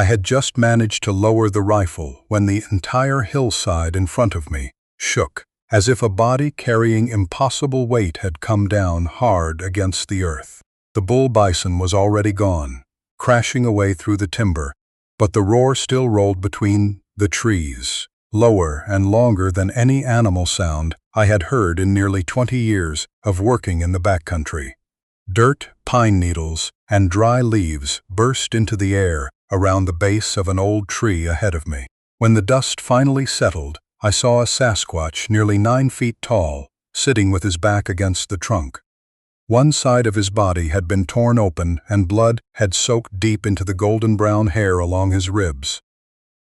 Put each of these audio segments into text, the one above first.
had just managed to lower the rifle when the entire hillside in front of me shook, as if a body carrying impossible weight had come down hard against the earth. The bull bison was already gone, crashing away through the timber, but the roar still rolled between the trees, lower and longer than any animal sound I had heard in nearly 20 years of working in the backcountry. Dirt, pine needles, and dry leaves burst into the air around the base of an old tree ahead of me. When the dust finally settled, I saw a Sasquatch nearly 9 feet tall, sitting with his back against the trunk. One side of his body had been torn open and blood had soaked deep into the golden-brown hair along his ribs.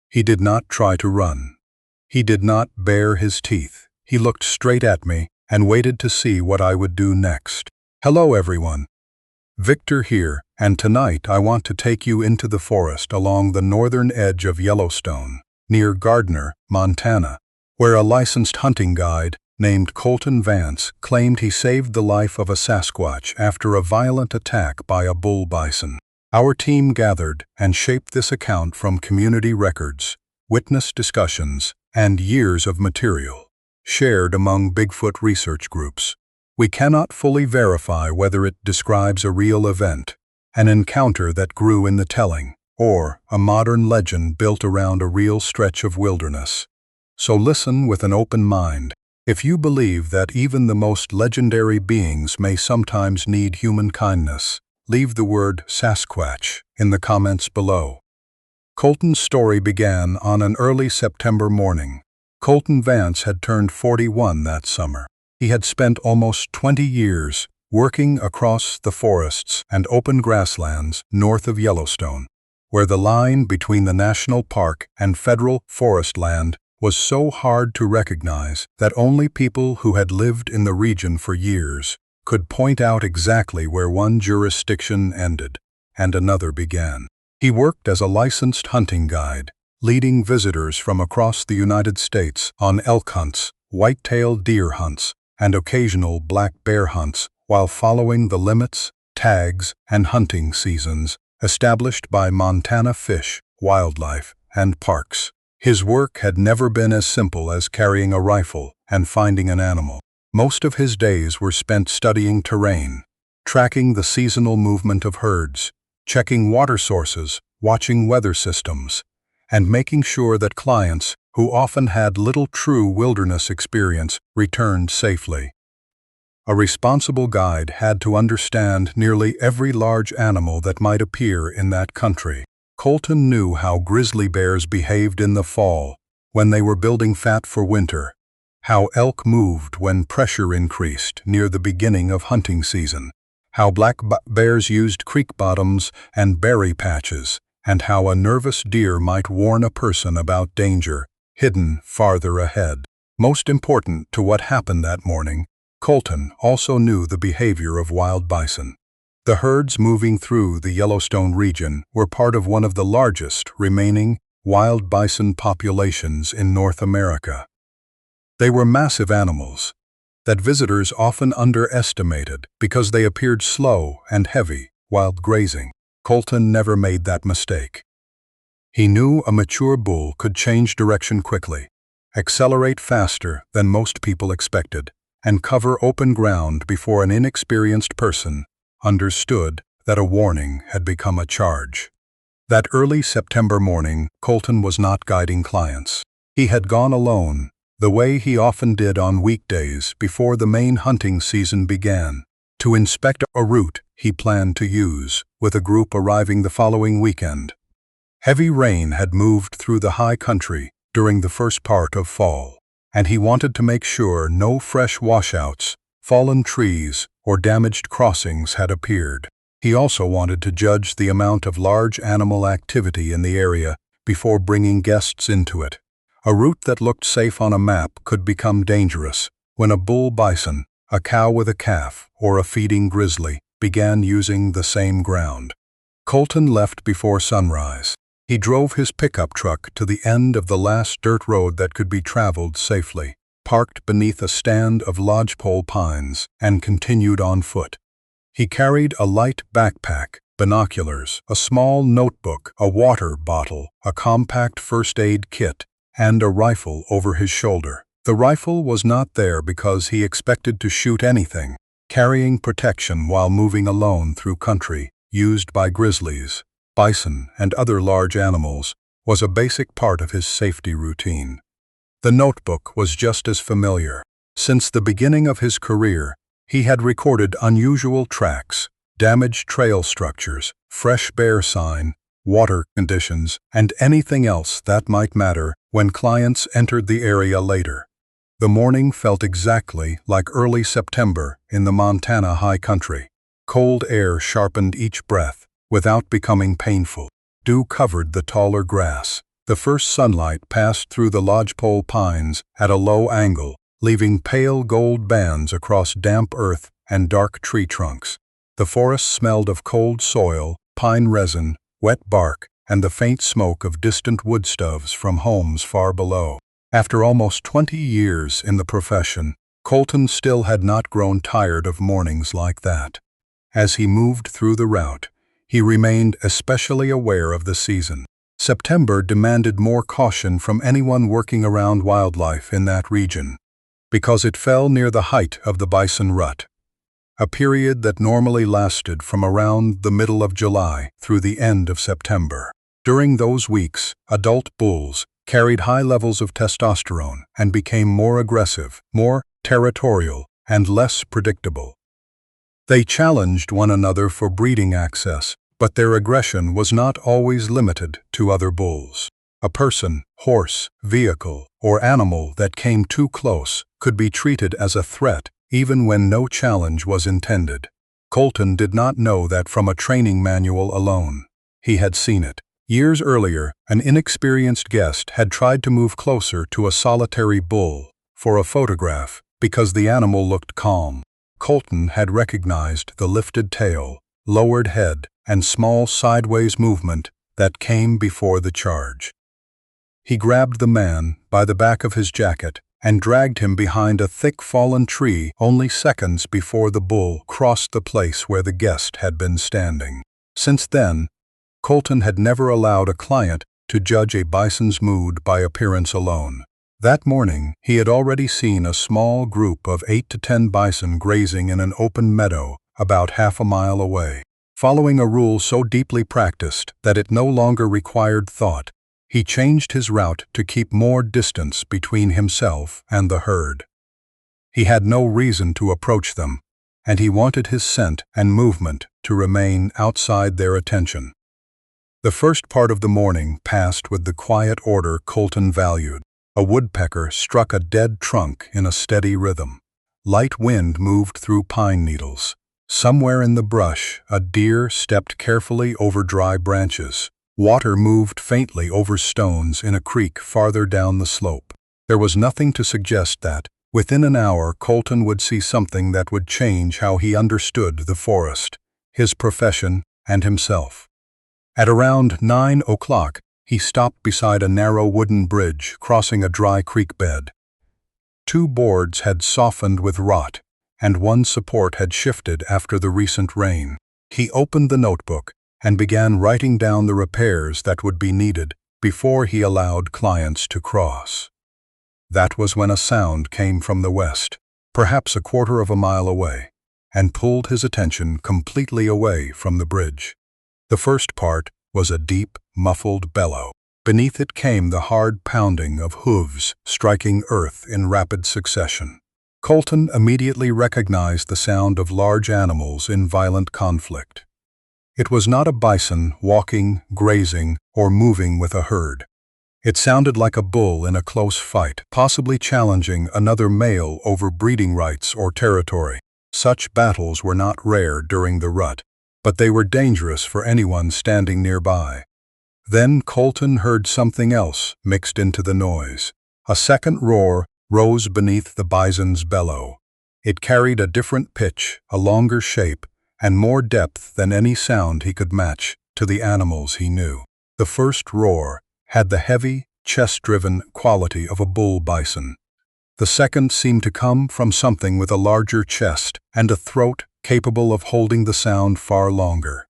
He did not try to run. He did not bare his teeth. He looked straight at me and waited to see what I would do next. "Hello, everyone. Victor here, and tonight I want to take you into the forest along the northern edge of Yellowstone, near Gardner, Montana, where a licensed hunting guide named Colton Vance claimed he saved the life of a Sasquatch after a violent attack by a bull bison. Our team gathered and shaped this account from community records, witness discussions, and years of material, shared among Bigfoot research groups. We cannot fully verify whether it describes a real event, an encounter that grew in the telling, or a modern legend built around a real stretch of wilderness. So listen with an open mind. If you believe that even the most legendary beings may sometimes need human kindness, leave the word Sasquatch in the comments below. Colton's story began on an early September morning. Colton Vance had turned 41 that summer. He had spent almost 20 years working across the forests and open grasslands north of Yellowstone, where the line between the national park and federal forest land was so hard to recognize that only people who had lived in the region for years could point out exactly where one jurisdiction ended and another began. He worked as a licensed hunting guide, leading visitors from across the United States on elk hunts, white-tailed deer hunts, and occasional black bear hunts while following the limits, tags, and hunting seasons established by Montana Fish, Wildlife, and Parks. His work had never been as simple as carrying a rifle and finding an animal. Most of his days were spent studying terrain, tracking the seasonal movement of herds, checking water sources, watching weather systems, and making sure that clients, who often had little true wilderness experience, returned safely. A responsible guide had to understand nearly every large animal that might appear in that country. Colton knew how grizzly bears behaved in the fall when they were building fat for winter, how elk moved when pressure increased near the beginning of hunting season, how black bears used creek bottoms and berry patches, and how a nervous deer might warn a person about danger hidden farther ahead. Most important to what happened that morning, Colton also knew the behavior of wild bison. The herds moving through the Yellowstone region were part of one of the largest remaining wild bison populations in North America. They were massive animals that visitors often underestimated because they appeared slow and heavy while grazing. Colton never made that mistake. He knew a mature bull could change direction quickly, accelerate faster than most people expected, and cover open ground before an inexperienced person understood that a warning had become a charge. That early September morning, Colton was not guiding clients. He had gone alone, the way he often did on weekdays before the main hunting season began, to inspect a route he planned to use, with a group arriving the following weekend. Heavy rain had moved through the high country during the first part of fall, and he wanted to make sure no fresh washouts, fallen trees, or damaged crossings had appeared. He also wanted to judge the amount of large animal activity in the area before bringing guests into it. A route that looked safe on a map could become dangerous when a bull bison, a cow with a calf, or a feeding grizzly began using the same ground. Colton left before sunrise. He drove his pickup truck to the end of the last dirt road that could be traveled safely, parked beneath a stand of lodgepole pines, and continued on foot. He carried a light backpack binoculars, a small notebook, a water bottle, a compact first aid kit, and a rifle over his shoulder. The rifle was not there because he expected to shoot anything. Carrying protection while moving alone through country used by grizzlies, bison, and other large animals was a basic part of his safety routine. The notebook was just as familiar. Since the beginning of his career, he had recorded unusual tracks, damaged trail structures, fresh bear sign, water conditions, and anything else that might matter when clients entered the area later. The morning felt exactly like early September in the Montana high country. Cold air sharpened each breath without becoming painful. Dew covered the taller grass. The first sunlight passed through the lodgepole pines at a low angle, leaving pale gold bands across damp earth and dark tree trunks. The forest smelled of cold soil, pine resin, wet bark, and the faint smoke of distant wood stoves from homes far below. After almost 20 years in the profession, Colton still had not grown tired of mornings like that. As he moved through the route, he remained especially aware of the season. September demanded more caution from anyone working around wildlife in that region, because it fell near the height of the bison rut, a period that normally lasted from around the middle of July through the end of September. During those weeks, adult bulls carried high levels of testosterone and became more aggressive, more territorial, and less predictable. They challenged one another for breeding access, but their aggression was not always limited to other bulls. A person, horse, vehicle, or animal that came too close could be treated as a threat even when no challenge was intended. Colton did not know that from a training manual alone. He had seen it. Years earlier, an inexperienced guest had tried to move closer to a solitary bull for a photograph because the animal looked calm. Colton had recognized the lifted tail, lowered head, and small sideways movement that came before the charge. He grabbed the man by the back of his jacket and dragged him behind a thick fallen tree only seconds before the bull crossed the place where the guest had been standing. Since then, Colton had never allowed a client to judge a bison's mood by appearance alone. That morning, he had already seen a small group of 8 to 10 bison grazing in an open meadow about half a mile away. Following a rule so deeply practiced that it no longer required thought, he changed his route to keep more distance between himself and the herd. He had no reason to approach them, and he wanted his scent and movement to remain outside their attention. The first part of the morning passed with the quiet order Colton valued. A woodpecker struck a dead trunk in a steady rhythm. Light wind moved through pine needles. Somewhere in the brush, a deer stepped carefully over dry branches. Water moved faintly over stones in a creek farther down the slope. There was nothing to suggest that, within an hour, Colton would see something that would change how he understood the forest, his profession, and himself. At around 9 o'clock, he stopped beside a narrow wooden bridge crossing a dry creek bed. 2 boards had softened with rot, and one support had shifted after the recent rain. He opened the notebook and began writing down the repairs that would be needed before he allowed clients to cross. That was when a sound came from the west, perhaps a quarter of a mile away, and pulled his attention completely away from the bridge. The first part was a deep, muffled bellow. Beneath it came the hard pounding of hooves striking earth in rapid succession. Colton immediately recognized the sound of large animals in violent conflict. It was not a bison walking, grazing, or moving with a herd. It sounded like a bull in a close fight, possibly challenging another male over breeding rights or territory. Such battles were not rare during the rut, but they were dangerous for anyone standing nearby. Then Colton heard something else mixed into the noise. A second roar rose beneath the bison's bellow. It carried a different pitch, a longer shape, and more depth than any sound he could match to the animals he knew. The first roar had the heavy, chest-driven quality of a bull bison. The second seemed to come from something with a larger chest and a throat capable of holding the sound far longer.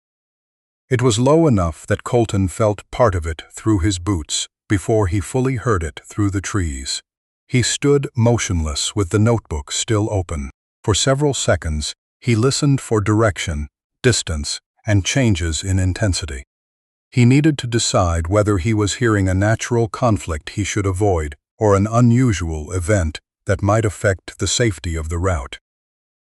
It was low enough that Colton felt part of it through his boots before he fully heard it through the trees. He stood motionless with the notebook still open. For several seconds, he listened for direction, distance, and changes in intensity. He needed to decide whether he was hearing a natural conflict he should avoid or an unusual event that might affect the safety of the route.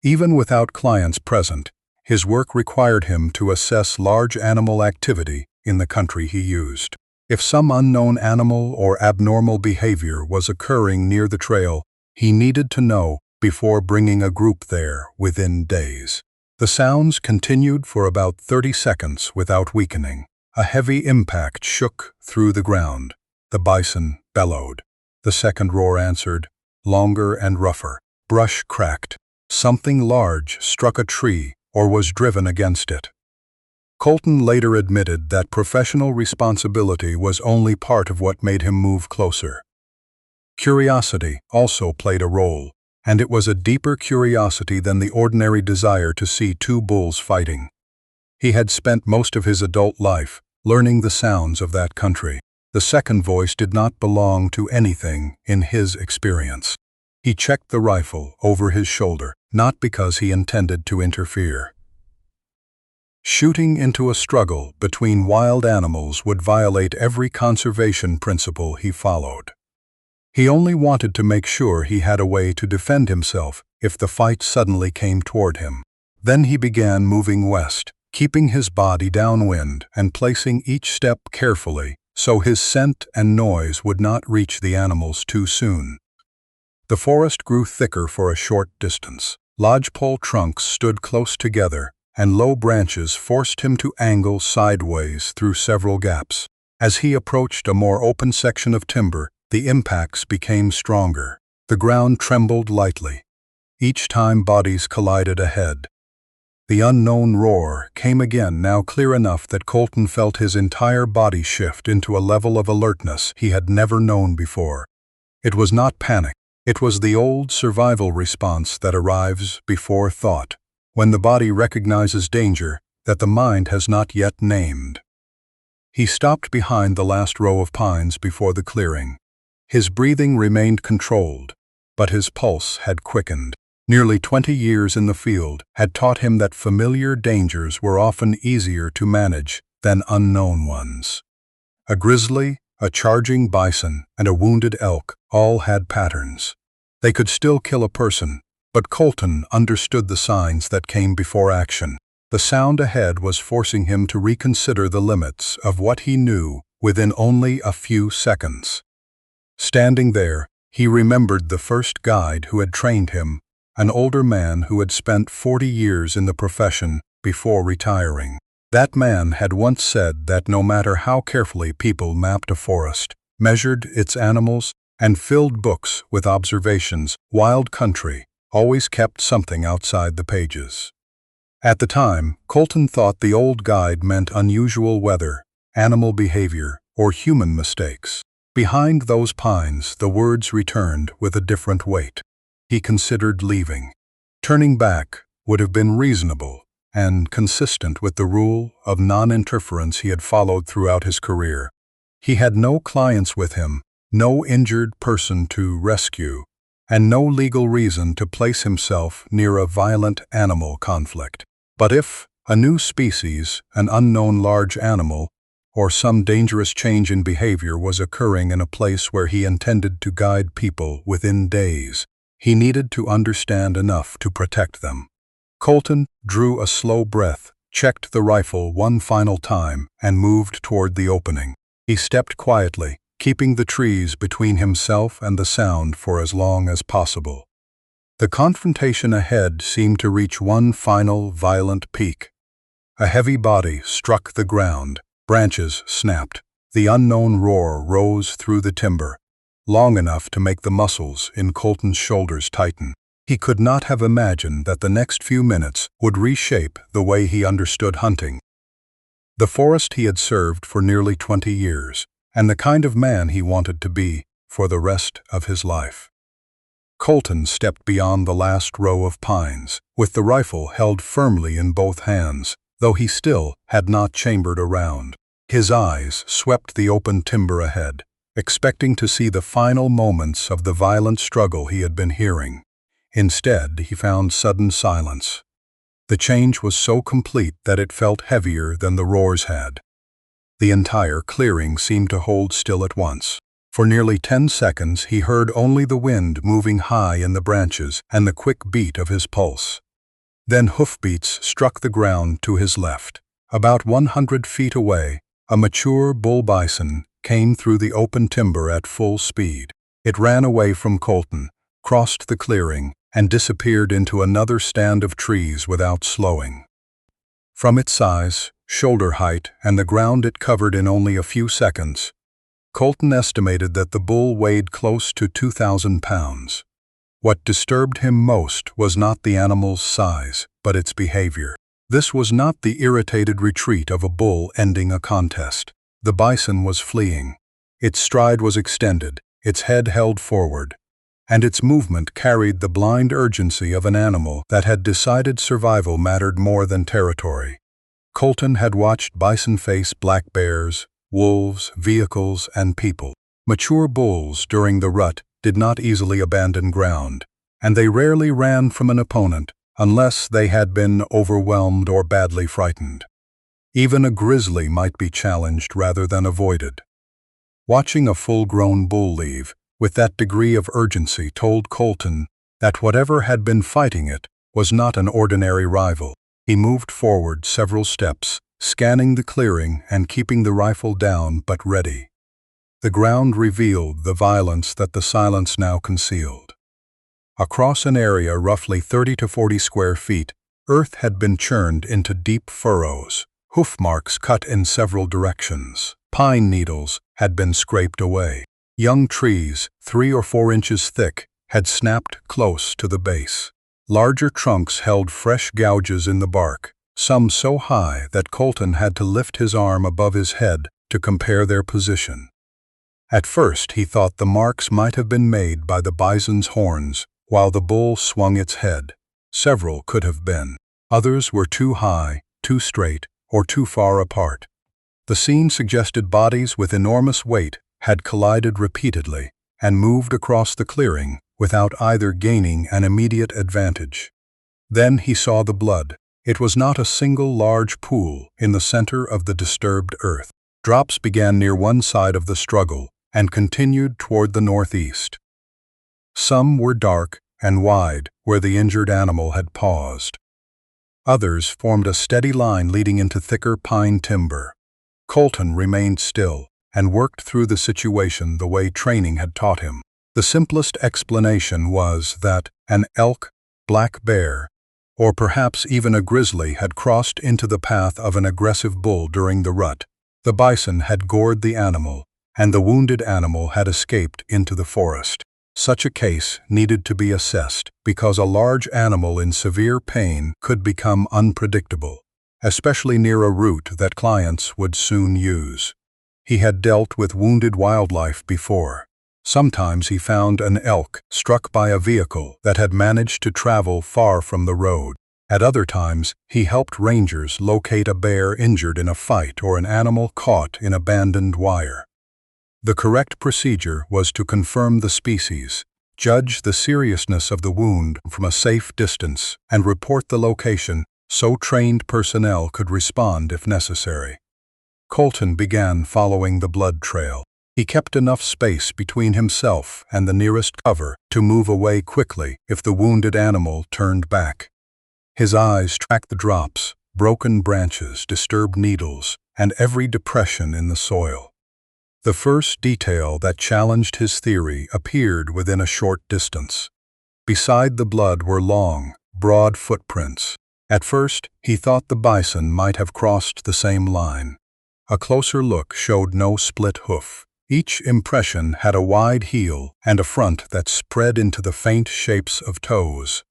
Even without clients present, his work required him to assess large animal activity in the country he used. If some unknown animal or abnormal behavior was occurring near the trail, he needed to know before bringing a group there within days. The sounds continued for about 30 seconds without weakening. A heavy impact shook through the ground. The bison bellowed. The second roar answered, longer and rougher. Brush cracked. Something large struck a tree or was driven against it. Colton later admitted that professional responsibility was only part of what made him move closer. Curiosity also played a role, and it was a deeper curiosity than the ordinary desire to see two bulls fighting. He had spent most of his adult life learning the sounds of that country. The second voice did not belong to anything in his experience. He checked the rifle over his shoulder, not because he intended to interfere. Shooting into a struggle between wild animals would violate every conservation principle he followed. He only wanted to make sure he had a way to defend himself if the fight suddenly came toward him. Then he began moving west, keeping his body downwind and placing each step carefully so his scent and noise would not reach the animals too soon. The forest grew thicker for a short distance. Lodgepole trunks stood close together, and low branches forced him to angle sideways through several gaps. As he approached a more open section of timber, the impacts became stronger. The ground trembled lightly. Each time bodies collided ahead. The unknown roar came again, now clear enough that Colton felt his entire body shift into a level of alertness he had never known before. It was not panic. It was the old survival response that arrives before thought, when the body recognizes danger that the mind has not yet named. He stopped behind the last row of pines before the clearing. His breathing remained controlled, but his pulse had quickened. Nearly 20 years in the field had taught him that familiar dangers were often easier to manage than unknown ones. A grizzly, a charging bison, and a wounded elk all had patterns. They could still kill a person, but Colton understood the signs that came before action. The sound ahead was forcing him to reconsider the limits of what he knew within only a few seconds. Standing there, he remembered the first guide who had trained him, an older man who had spent 40 years in the profession before retiring. That man had once said that no matter how carefully people mapped a forest, measured its animals, and filled books with observations, wild country always kept something outside the pages. At the time, Colton thought the old guide meant unusual weather, animal behavior, or human mistakes. Behind those pines, the words returned with a different weight. He considered leaving. Turning back would have been reasonable and consistent with the rule of non-interference he had followed throughout his career. He had no clients with him, no injured person to rescue, and no legal reason to place himself near a violent animal conflict. But if a new species, an unknown large animal, or some dangerous change in behavior was occurring in a place where he intended to guide people within days, he needed to understand enough to protect them. Colton drew a slow breath, checked the rifle one final time, and moved toward the opening. He stepped quietly, keeping the trees between himself and the sound for as long as possible. The confrontation ahead seemed to reach one final violent peak. A heavy body struck the ground, branches snapped. The unknown roar rose through the timber, long enough to make the muscles in Colton's shoulders tighten. He could not have imagined that the next few minutes would reshape the way he understood hunting. The forest he had served for nearly 20 years, and the kind of man he wanted to be for the rest of his life. Colton stepped beyond the last row of pines, with the rifle held firmly in both hands, though he still had not chambered around. His eyes swept the open timber ahead, expecting to see the final moments of the violent struggle he had been hearing. Instead, he found sudden silence. The change was so complete that it felt heavier than the roars had. The entire clearing seemed to hold still at once. For nearly 10 seconds he heard only the wind moving high in the branches and the quick beat of his pulse. Then hoofbeats struck the ground to his left. About 100 feet away, a mature bull bison came through the open timber at full speed. It ran away from Colton, crossed the clearing, and disappeared into another stand of trees without slowing. From its size, shoulder height, and the ground it covered in only a few seconds, Colton estimated that the bull weighed close to 2,000 pounds. What disturbed him most was not the animal's size, but its behavior. This was not the irritated retreat of a bull ending a contest. The bison was fleeing. Its stride was extended, its head held forward, and its movement carried the blind urgency of an animal that had decided survival mattered more than territory. Colton had watched bison face black bears, wolves, vehicles, and people. Mature bulls during the rut did not easily abandon ground, and they rarely ran from an opponent unless they had been overwhelmed or badly frightened. Even a grizzly might be challenged rather than avoided. Watching a full-grown bull leave with that degree of urgency told Colton that whatever had been fighting it was not an ordinary rival. He moved forward several steps, scanning the clearing and keeping the rifle down but ready. The ground revealed the violence that the silence now concealed. Across an area roughly 30 to 40 square feet, earth had been churned into deep furrows, hoof marks cut in several directions. Pine needles had been scraped away. Young trees, 3 or 4 inches thick, had snapped close to the base. Larger trunks held fresh gouges in the bark, some so high that Colton had to lift his arm above his head to compare their position. At first he thought the marks might have been made by the bison's horns while the bull swung its head. Several could have been. Others were too high, too straight, or too far apart. The scene suggested bodies with enormous weight had collided repeatedly and moved across the clearing without either gaining an immediate advantage. Then he saw the blood. It was not a single large pool in the center of the disturbed earth. Drops began near one side of the struggle and continued toward the northeast. Some were dark and wide where the injured animal had paused. Others formed a steady line leading into thicker pine timber. Colton remained still and worked through the situation the way training had taught him. The simplest explanation was that an elk, black bear, or perhaps even a grizzly had crossed into the path of an aggressive bull during the rut. The bison had gored the animal, and the wounded animal had escaped into the forest. Such a case needed to be assessed because a large animal in severe pain could become unpredictable, especially near a route that clients would soon use. He had dealt with wounded wildlife before. Sometimes he found an elk struck by a vehicle that had managed to travel far from the road. At other times, he helped rangers locate a bear injured in a fight or an animal caught in abandoned wire. The correct procedure was to confirm the species, judge the seriousness of the wound from a safe distance, and report the location so trained personnel could respond if necessary. Colton began following the blood trail. He kept enough space between himself and the nearest cover to move away quickly if the wounded animal turned back. His eyes tracked the drops, broken branches, disturbed needles, and every depression in the soil. The first detail that challenged his theory appeared within a short distance. Beside the blood were long, broad footprints. At first, he thought the bison might have crossed the same line. A closer look showed no split hoof. Each impression had a wide heel and a front that spread into the faint shapes of toes.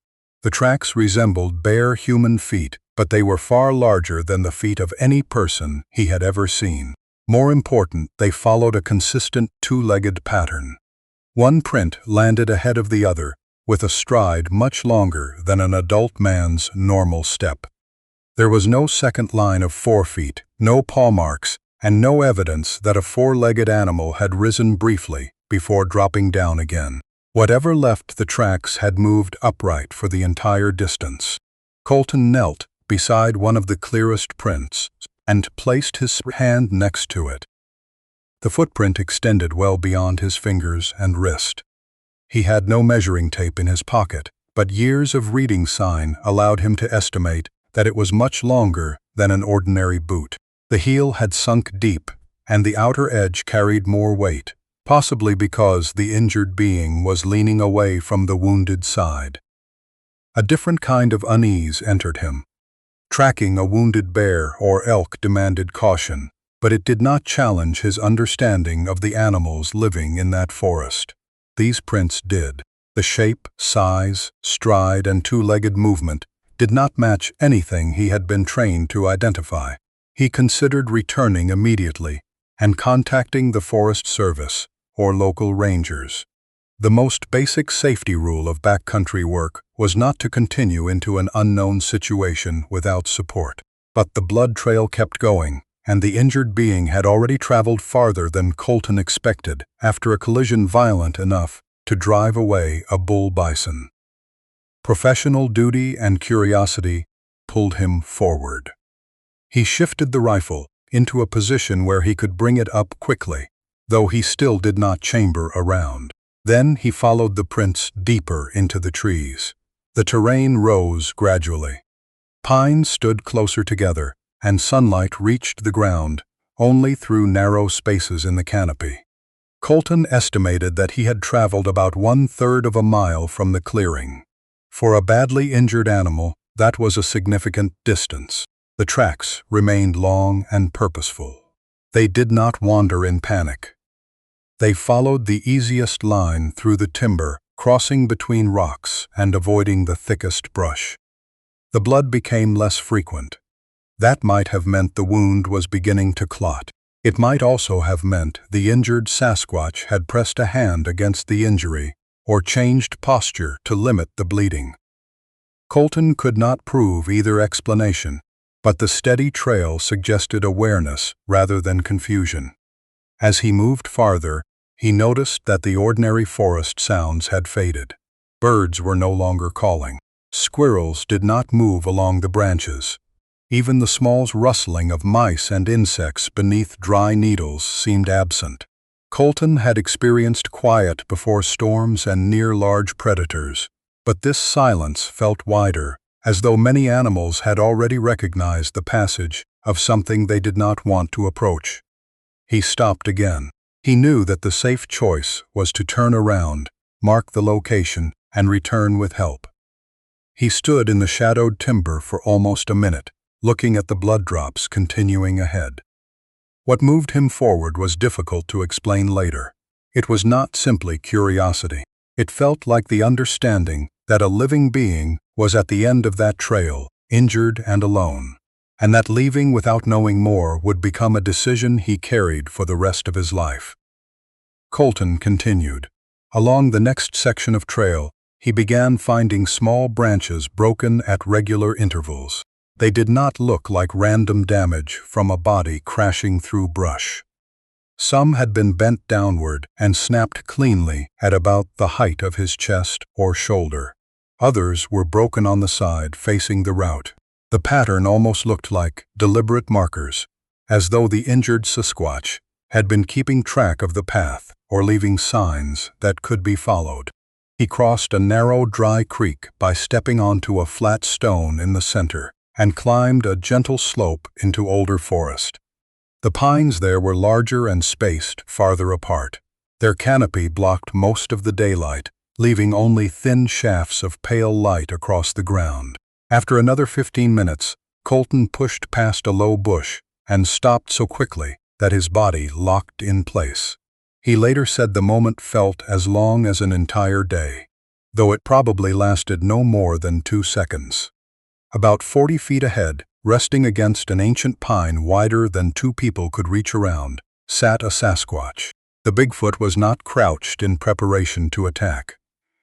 The tracks resembled bare human feet, but they were far larger than the feet of any person he had ever seen. More important, they followed a consistent two-legged pattern. One print landed ahead of the other, with a stride much longer than an adult man's normal step. There was no second line of forefeet, no paw marks, and no evidence that a four-legged animal had risen briefly before dropping down again. Whatever left the tracks had moved upright for the entire distance. Colton knelt beside one of the clearest prints and placed his hand next to it. The footprint extended well beyond his fingers and wrist. He had no measuring tape in his pocket, but years of reading sign allowed him to estimate that it was much longer than an ordinary boot. The heel had sunk deep, and the outer edge carried more weight, possibly because the injured being was leaning away from the wounded side. A different kind of unease entered him. Tracking a wounded bear or elk demanded caution, but it did not challenge his understanding of the animals living in that forest. These prints did. The shape, size, stride, and two-legged movement did not match anything he had been trained to identify. He considered returning immediately and contacting the Forest Service or local rangers. The most basic safety rule of backcountry work was not to continue into an unknown situation without support. But the blood trail kept going, and the injured being had already traveled farther than Colton expected after a collision violent enough to drive away a bull bison. Professional duty and curiosity pulled him forward. He shifted the rifle into a position where he could bring it up quickly, though he still did not chamber around. Then he followed the prints deeper into the trees. The terrain rose gradually. Pines stood closer together, and sunlight reached the ground only through narrow spaces in the canopy. Colton estimated that he had traveled about 1/3 of a mile from the clearing. For a badly injured animal, that was a significant distance. The tracks remained long and purposeful. They did not wander in panic. They followed the easiest line through the timber, crossing between rocks and avoiding the thickest brush. The blood became less frequent. That might have meant the wound was beginning to clot. It might also have meant the injured Sasquatch had pressed a hand against the injury or changed posture to limit the bleeding. Colton could not prove either explanation, but the steady trail suggested awareness rather than confusion. As he moved farther, he noticed that the ordinary forest sounds had faded. Birds were no longer calling. Squirrels did not move along the branches. Even the small rustling of mice and insects beneath dry needles seemed absent. Colton had experienced quiet before storms and near large predators, but this silence felt wider, as though many animals had already recognized the passage of something they did not want to approach. He stopped again. He knew that the safe choice was to turn around, mark the location, and return with help. He stood in the shadowed timber for almost a minute, looking at the blood drops continuing ahead. What moved him forward was difficult to explain later. It was not simply curiosity. It felt like the understanding that a living being was at the end of that trail, injured and alone, and that leaving without knowing more would become a decision he carried for the rest of his life. Colton continued. Along the next section of trail, he began finding small branches broken at regular intervals. They did not look like random damage from a body crashing through brush. Some had been bent downward and snapped cleanly at about the height of his chest or shoulder. Others were broken on the side facing the route. The pattern almost looked like deliberate markers, as though the injured Sasquatch had been keeping track of the path or leaving signs that could be followed. He crossed a narrow, dry creek by stepping onto a flat stone in the center and climbed a gentle slope into older forest. The pines there were larger and spaced farther apart. Their canopy blocked most of the daylight, leaving only thin shafts of pale light across the ground. After another 15 minutes, Colton pushed past a low bush and stopped so quickly that his body locked in place. He later said the moment felt as long as an entire day, though it probably lasted no more than 2 seconds. About 40 feet ahead, resting against an ancient pine wider than 2 people could reach around, sat a Sasquatch. The Bigfoot was not crouched in preparation to attack.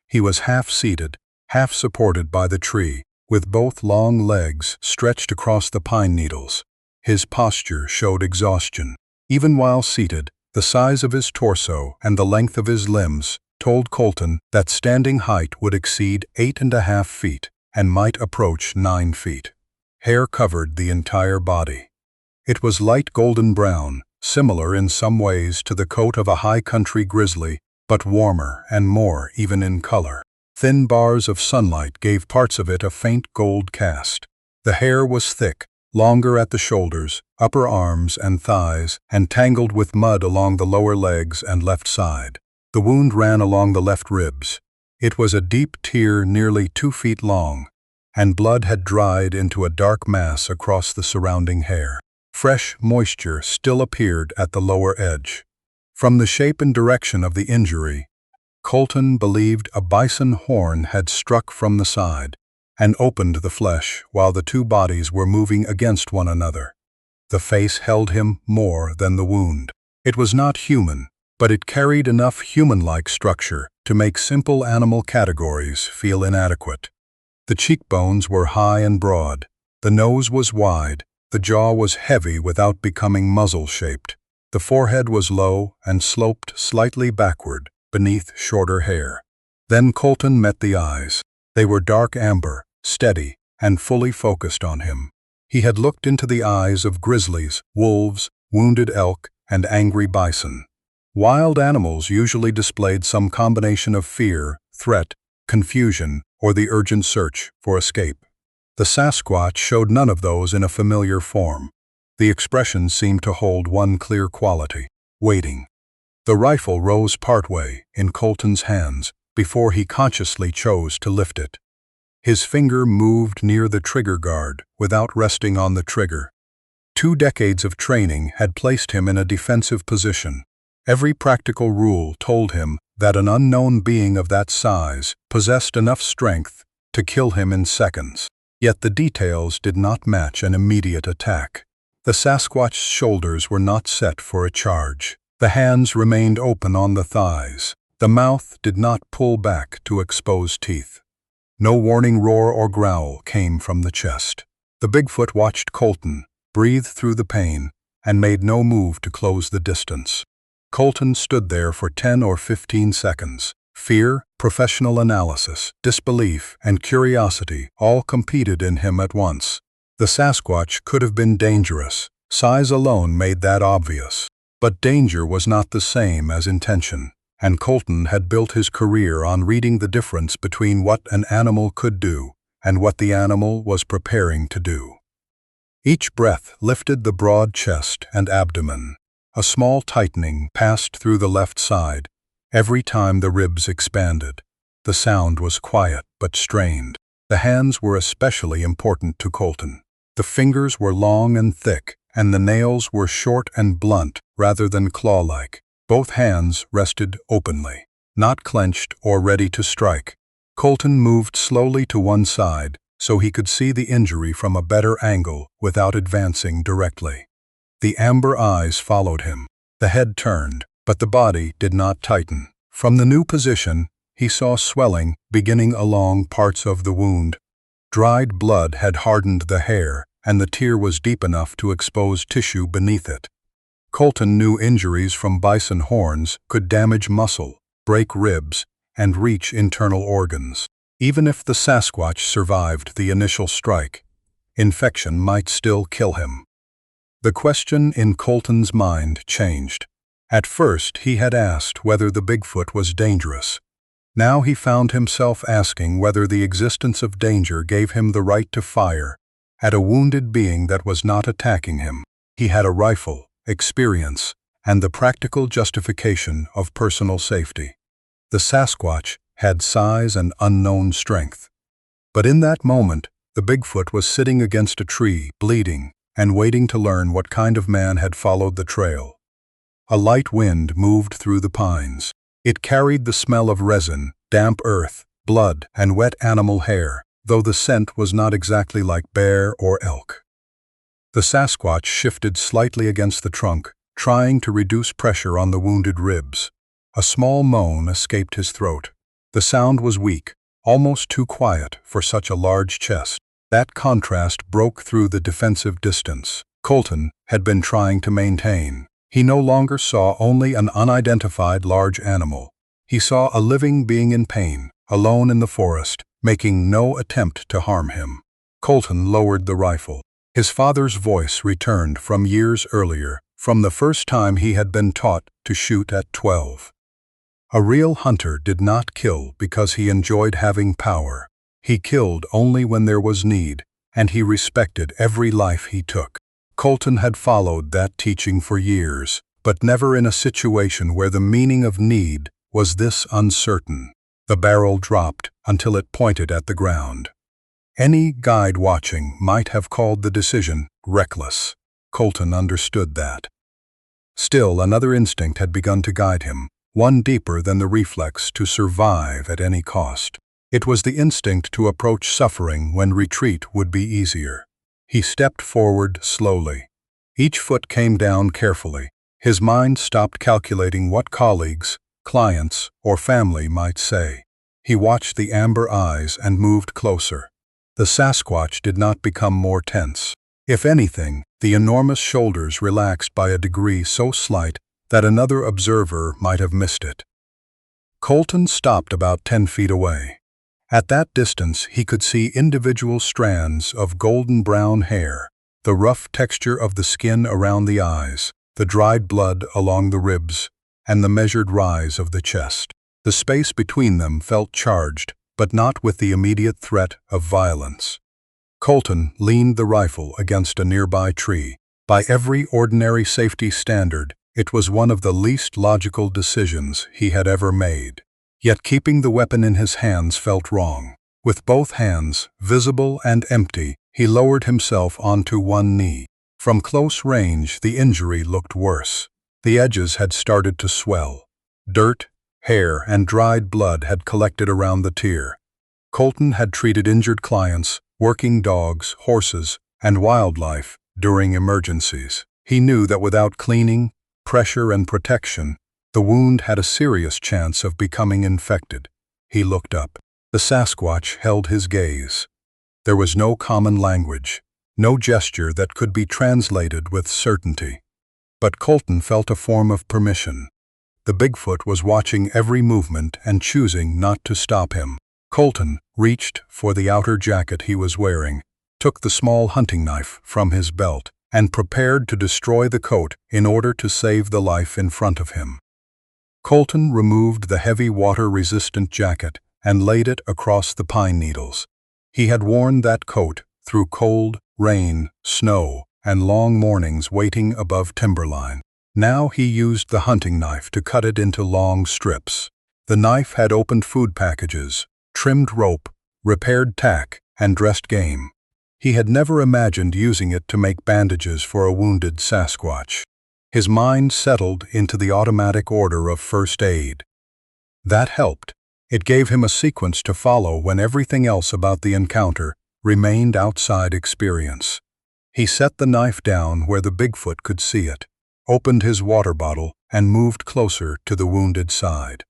He was half-seated, half-supported by the tree, with both long legs stretched across the pine needles. His posture showed exhaustion. Even while seated, the size of his torso and the length of his limbs told Colton that standing height would exceed 8.5 feet and might approach 9 feet. Hair covered the entire body. It was light golden brown, similar in some ways to the coat of a high-country grizzly, but warmer and more even in color. Thin bars of sunlight gave parts of it a faint gold cast. The hair was thick, longer at the shoulders, upper arms and thighs, and tangled with mud along the lower legs and left side. The wound ran along the left ribs. It was a deep tear nearly 2 feet long, and blood had dried into a dark mass across the surrounding hair. Fresh moisture still appeared at the lower edge. From the shape and direction of the injury, Colton believed a bison horn had struck from the side and opened the flesh while the two bodies were moving against one another. The face held him more than the wound. It was not human, but it carried enough human-like structure to make simple animal categories feel inadequate. The cheekbones were high and broad, the nose was wide, the jaw was heavy without becoming muzzle-shaped. The forehead was low and sloped slightly backward beneath shorter hair. Then Colton met the eyes. They were dark amber, steady, and fully focused on him. He had looked into the eyes of grizzlies, wolves, wounded elk, and angry bison. Wild animals usually displayed some combination of fear, threat, confusion, or the urgent search for escape. The Sasquatch showed none of those in a familiar form. The expression seemed to hold one clear quality: waiting. The rifle rose partway in Colton's hands before he consciously chose to lift it. His finger moved near the trigger guard without resting on the trigger. 2 decades of training had placed him in a defensive position. Every practical rule told him that an unknown being of that size possessed enough strength to kill him in seconds. Yet the details did not match an immediate attack. The Sasquatch's shoulders were not set for a charge. The hands remained open on the thighs. The mouth did not pull back to expose teeth. No warning roar or growl came from the chest. The Bigfoot watched Colton, breathed through the pain, and made no move to close the distance. Colton stood there for 10 or 15 seconds. Fear, professional analysis, disbelief, and curiosity all competed in him at once. The Sasquatch could have been dangerous. Size alone made that obvious. But danger was not the same as intention, and Colton had built his career on reading the difference between what an animal could do and what the animal was preparing to do. Each breath lifted the broad chest and abdomen. A small tightening passed through the left side every time the ribs expanded. The sound was quiet but strained. The hands were especially important to Colton. The fingers were long and thick, and the nails were short and blunt rather than claw-like. Both hands rested openly, not clenched or ready to strike. Colton moved slowly to one side so he could see the injury from a better angle without advancing directly. The amber eyes followed him. The head turned, but the body did not tighten. From the new position, he saw swelling beginning along parts of the wound. Dried blood had hardened the hair, and the tear was deep enough to expose tissue beneath it. Colton knew injuries from bison horns could damage muscle, break ribs, and reach internal organs. Even if the Sasquatch survived the initial strike, infection might still kill him. The question in Colton's mind changed. At first, he had asked whether the Bigfoot was dangerous. Now he found himself asking whether the existence of danger gave him the right to fire at a wounded being that was not attacking him. He had a rifle, experience, and the practical justification of personal safety. The Sasquatch had size and unknown strength. But in that moment, the Bigfoot was sitting against a tree, bleeding, and waiting to learn what kind of man had followed the trail. A light wind moved through the pines. It carried the smell of resin, damp earth, blood, and wet animal hair, though the scent was not exactly like bear or elk. The Sasquatch shifted slightly against the trunk, trying to reduce pressure on the wounded ribs. A small moan escaped his throat. The sound was weak, almost too quiet for such a large chest. That contrast broke through the defensive distance Colton had been trying to maintain. He no longer saw only an unidentified large animal. He saw a living being in pain, alone in the forest, making no attempt to harm him. Colton lowered the rifle. His father's voice returned from years earlier, from the first time he had been taught to shoot at 12. A real hunter did not kill because he enjoyed having power. He killed only when there was need, and he respected every life he took. Colton had followed that teaching for years, but never in a situation where the meaning of need was this uncertain. The barrel dropped until it pointed at the ground. Any guide watching might have called the decision reckless. Colton understood that. Still, another instinct had begun to guide him, one deeper than the reflex to survive at any cost. It was the instinct to approach suffering when retreat would be easier. He stepped forward slowly. Each foot came down carefully. His mind stopped calculating what colleagues, clients, or family might say. He watched the amber eyes and moved closer. The Sasquatch did not become more tense. If anything, the enormous shoulders relaxed by a degree so slight that another observer might have missed it. Colton stopped about 10 feet away. At that distance, he could see individual strands of golden brown hair, the rough texture of the skin around the eyes, the dried blood along the ribs, and the measured rise of the chest. The space between them felt charged, but not with the immediate threat of violence. Colton leaned the rifle against a nearby tree. By every ordinary safety standard, it was one of the least logical decisions he had ever made. Yet keeping the weapon in his hands felt wrong. With both hands, visible and empty, he lowered himself onto one knee. From close range, the injury looked worse. The edges had started to swell. Dirt, hair, and dried blood had collected around the tear. Colton had treated injured clients, working dogs, horses, and wildlife during emergencies. He knew that without cleaning, pressure, and protection, the wound had a serious chance of becoming infected. He looked up. The Sasquatch held his gaze. There was no common language, no gesture that could be translated with certainty. But Colton felt a form of permission. The Bigfoot was watching every movement and choosing not to stop him. Colton reached for the outer jacket he was wearing, took the small hunting knife from his belt, and prepared to destroy the coat in order to save the life in front of him. Colton removed the heavy water-resistant jacket and laid it across the pine needles. He had worn that coat through cold, rain, snow, and long mornings waiting above timberline. Now he used the hunting knife to cut it into long strips. The knife had opened food packages, trimmed rope, repaired tack, and dressed game. He had never imagined using it to make bandages for a wounded Sasquatch. His mind settled into the automatic order of first aid. That helped. It gave him a sequence to follow when everything else about the encounter remained outside experience. He set the knife down where the Bigfoot could see it, opened his water bottle, and moved closer to the wounded side.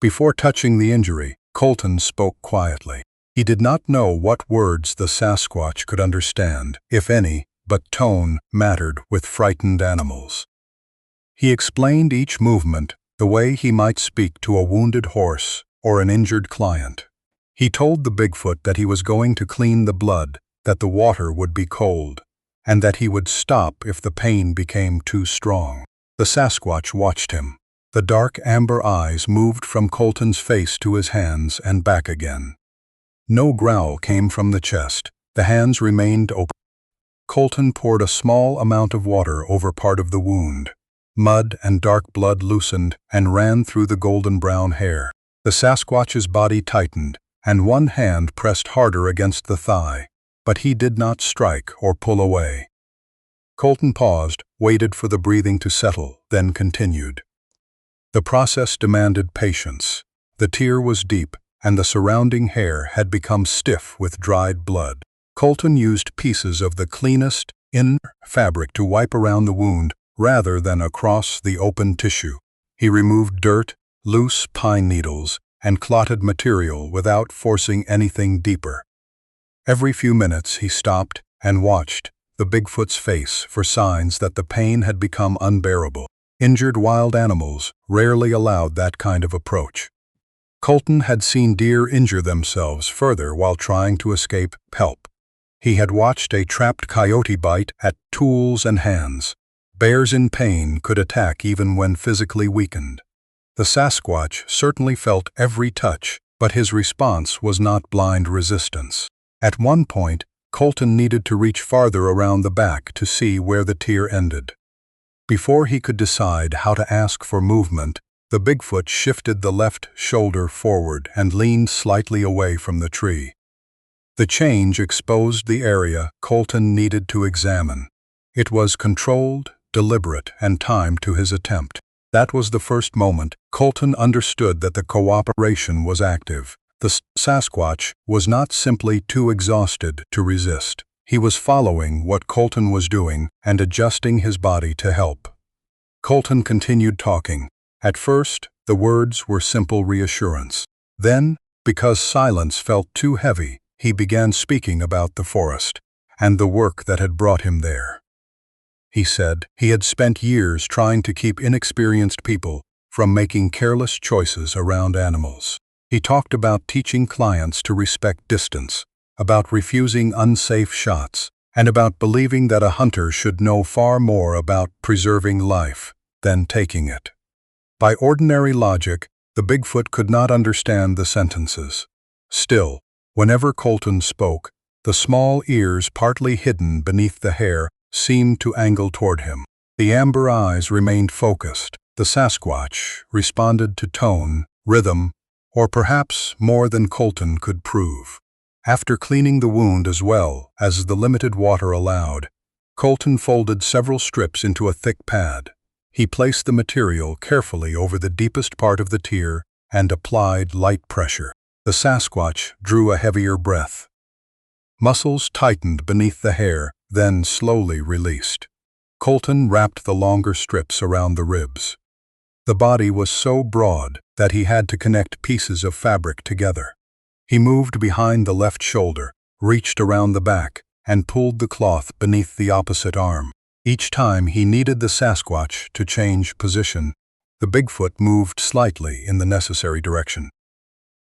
Before touching the injury, Colton spoke quietly. He did not know what words the Sasquatch could understand, if any, but tone mattered with frightened animals. He explained each movement the way he might speak to a wounded horse or an injured client. He told the Bigfoot that he was going to clean the blood, that the water would be cold, and that he would stop if the pain became too strong. The Sasquatch watched him. The dark amber eyes moved from Colton's face to his hands and back again. No growl came from the chest. The hands remained open. Colton poured a small amount of water over part of the wound. Mud and dark blood loosened and ran through the golden brown hair. The Sasquatch's body tightened, and one hand pressed harder against the thigh, but he did not strike or pull away. Colton paused, waited for the breathing to settle, then continued. The process demanded patience. The tear was deep, and the surrounding hair had become stiff with dried blood. Colton used pieces of the cleanest inner fabric to wipe around the wound rather than across the open tissue. He removed dirt, loose pine needles, and clotted material without forcing anything deeper. Every few minutes he stopped and watched the Bigfoot's face for signs that the pain had become unbearable. Injured wild animals rarely allowed that kind of approach. Colton had seen deer injure themselves further while trying to escape help. He had watched a trapped coyote bite at tools and hands. Bears in pain could attack even when physically weakened. The Sasquatch certainly felt every touch, but his response was not blind resistance. At one point, Colton needed to reach farther around the back to see where the tier ended. Before he could decide how to ask for movement, the Bigfoot shifted the left shoulder forward and leaned slightly away from the tree. The change exposed the area Colton needed to examine. It was controlled, deliberate, and timed to his attempt. That was the first moment Colton understood that the cooperation was active. The Sasquatch was not simply too exhausted to resist. He was following what Colton was doing and adjusting his body to help. Colton continued talking. At first, the words were simple reassurance. Then, because silence felt too heavy, he began speaking about the forest and the work that had brought him there. He said he had spent years trying to keep inexperienced people from making careless choices around animals. He talked about teaching clients to respect distance, about refusing unsafe shots, and about believing that a hunter should know far more about preserving life than taking it. By ordinary logic, the Bigfoot could not understand the sentences. Still, whenever Colton spoke, the small ears partly hidden beneath the hair seemed to angle toward him. The amber eyes remained focused. The Sasquatch responded to tone, rhythm, or perhaps more than Colton could prove. After cleaning the wound as well as the limited water allowed, Colton folded several strips into a thick pad. He placed the material carefully over the deepest part of the tier and applied light pressure. The Sasquatch drew a heavier breath. Muscles tightened beneath the hair, then slowly released. Colton wrapped the longer strips around the ribs. The body was so broad that he had to connect pieces of fabric together. He moved behind the left shoulder, reached around the back, and pulled the cloth beneath the opposite arm. Each time he needed the Sasquatch to change position, the Bigfoot moved slightly in the necessary direction.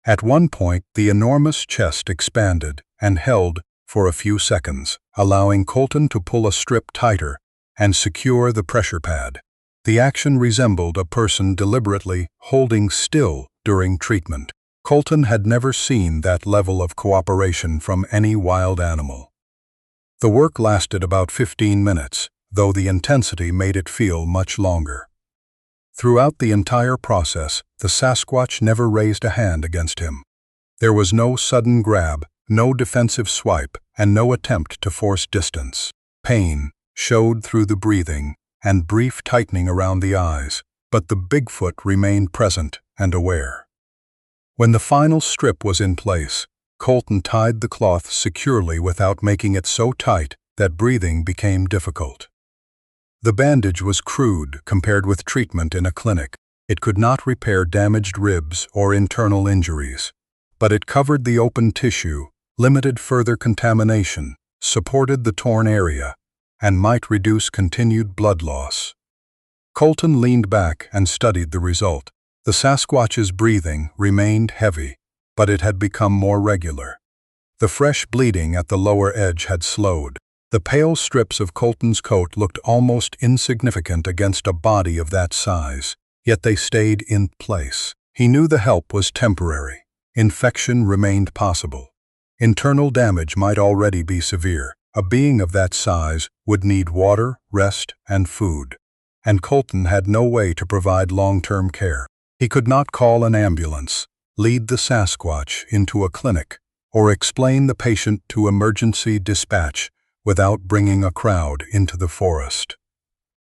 At one point, the enormous chest expanded and held for a few seconds, allowing Colton to pull a strip tighter and secure the pressure pad. The action resembled a person deliberately holding still during treatment. Colton had never seen that level of cooperation from any wild animal. The work lasted about 15 minutes, though the intensity made it feel much longer. Throughout the entire process, the Sasquatch never raised a hand against him. There was no sudden grab, no defensive swipe, and no attempt to force distance. Pain showed through the breathing and brief tightening around the eyes, but the Bigfoot remained present and aware. When the final strip was in place, Colton tied the cloth securely without making it so tight that breathing became difficult. The bandage was crude compared with treatment in a clinic. It could not repair damaged ribs or internal injuries, but it covered the open tissue, limited further contamination, supported the torn area, and might reduce continued blood loss. Colton leaned back and studied the result. The Sasquatch's breathing remained heavy, but it had become more regular. The fresh bleeding at the lower edge had slowed. The pale strips of Colton's coat looked almost insignificant against a body of that size, yet they stayed in place. He knew the help was temporary. Infection remained possible. Internal damage might already be severe. A being of that size would need water, rest, and food, and Colton had no way to provide long-term care. He could not call an ambulance, lead the Sasquatch into a clinic, or explain the patient to emergency dispatch without bringing a crowd into the forest.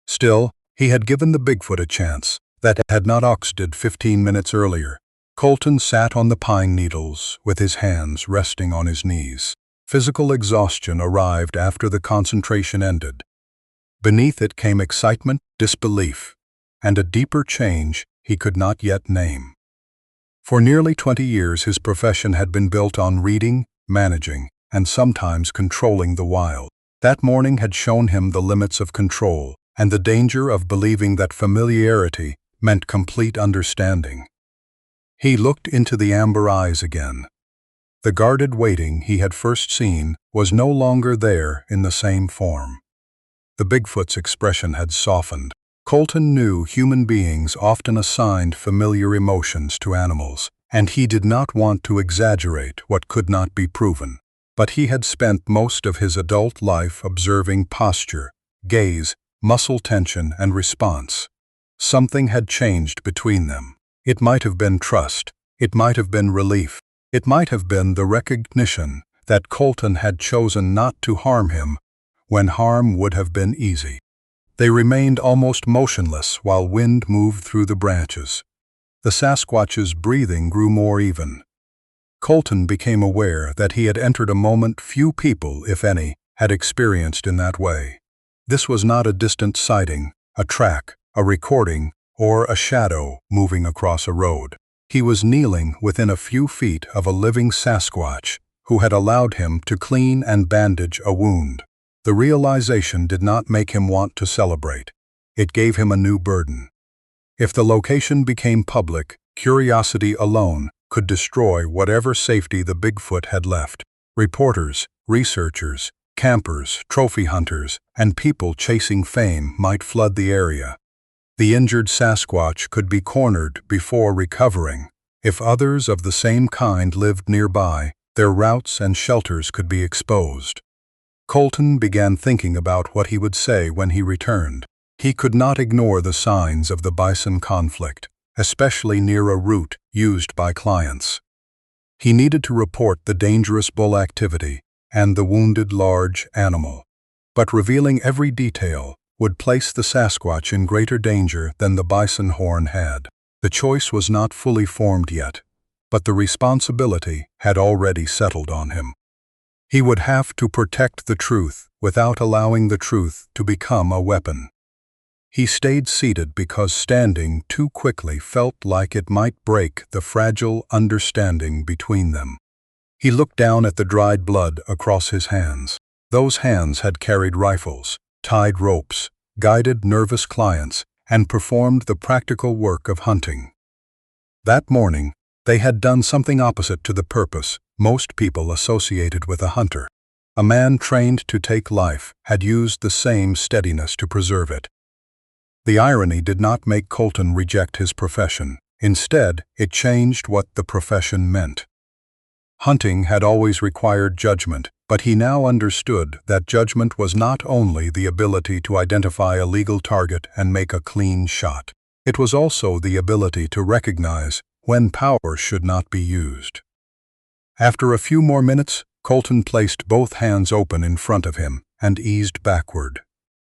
Still, he had given the Bigfoot a chance that had not occurred 15 minutes earlier. Colton sat on the pine needles with his hands resting on his knees. Physical exhaustion arrived after the concentration ended. Beneath it came excitement, disbelief, and a deeper change he could not yet name. For nearly 20 years his profession had been built on reading, managing, and sometimes controlling the wild. That morning had shown him the limits of control and the danger of believing that familiarity meant complete understanding. He looked into the amber eyes again. The guarded waiting he had first seen was no longer there in the same form. The Bigfoot's expression had softened. Colton knew human beings often assigned familiar emotions to animals, and he did not want to exaggerate what could not be proven. But he had spent most of his adult life observing posture, gaze, muscle tension, and response. Something had changed between them. It might have been trust. It might have been relief. It might have been the recognition that Colton had chosen not to harm him when harm would have been easy. They remained almost motionless while wind moved through the branches. The Sasquatch's breathing grew more even. Colton became aware that he had entered a moment few people, if any, had experienced in that way. This was not a distant sighting, a track, a recording, or a shadow moving across a road. He was kneeling within a few feet of a living Sasquatch who had allowed him to clean and bandage a wound. The realization did not make him want to celebrate. It gave him a new burden. If the location became public, curiosity alone could destroy whatever safety the Bigfoot had left. Reporters, researchers, campers, trophy hunters, and people chasing fame might flood the area. The injured Sasquatch could be cornered before recovering. If others of the same kind lived nearby, their routes and shelters could be exposed. Colton began thinking about what he would say when he returned. He could not ignore the signs of the bison conflict, especially near a route used by clients. He needed to report the dangerous bull activity and the wounded large animal, but revealing every detail would place the Sasquatch in greater danger than the bison horn had. The choice was not fully formed yet, but the responsibility had already settled on him. He would have to protect the truth without allowing the truth to become a weapon. He stayed seated because standing too quickly felt like it might break the fragile understanding between them. He looked down at the dried blood across his hands. Those hands had carried rifles, tied ropes, guided nervous clients, and performed the practical work of hunting. That morning, they had done something opposite to the purpose most people associated with a hunter. A man trained to take life had used the same steadiness to preserve it. The irony did not make Colton reject his profession. Instead, it changed what the profession meant. Hunting had always required judgment, but he now understood that judgment was not only the ability to identify a legal target and make a clean shot. It was also the ability to recognize when power should not be used. After a few more minutes, Colton placed both hands open in front of him and eased backward.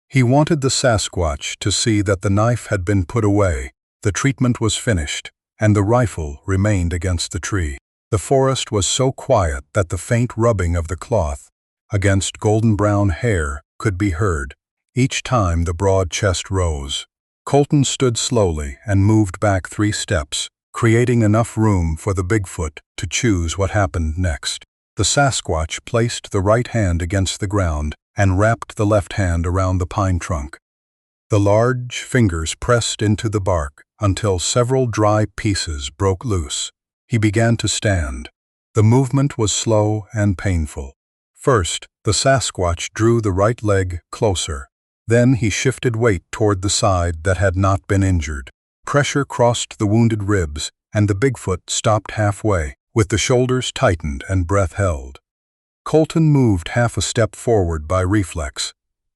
He wanted the Sasquatch to see that the knife had been put away, the treatment was finished, and the rifle remained against the tree. The forest was so quiet that the faint rubbing of the cloth against golden-brown hair could be heard each time the broad chest rose. Colton stood slowly and moved back 3 steps, creating enough room for the Bigfoot to choose what happened next. The Sasquatch placed the right hand against the ground and wrapped the left hand around the pine trunk. The large fingers pressed into the bark until several dry pieces broke loose. He began to stand. The movement was slow and painful. First, the Sasquatch drew the right leg closer. Then he shifted weight toward the side that had not been injured. Pressure crossed the wounded ribs, and the Bigfoot stopped halfway, with the shoulders tightened and breath held. Colton moved half a step forward by reflex,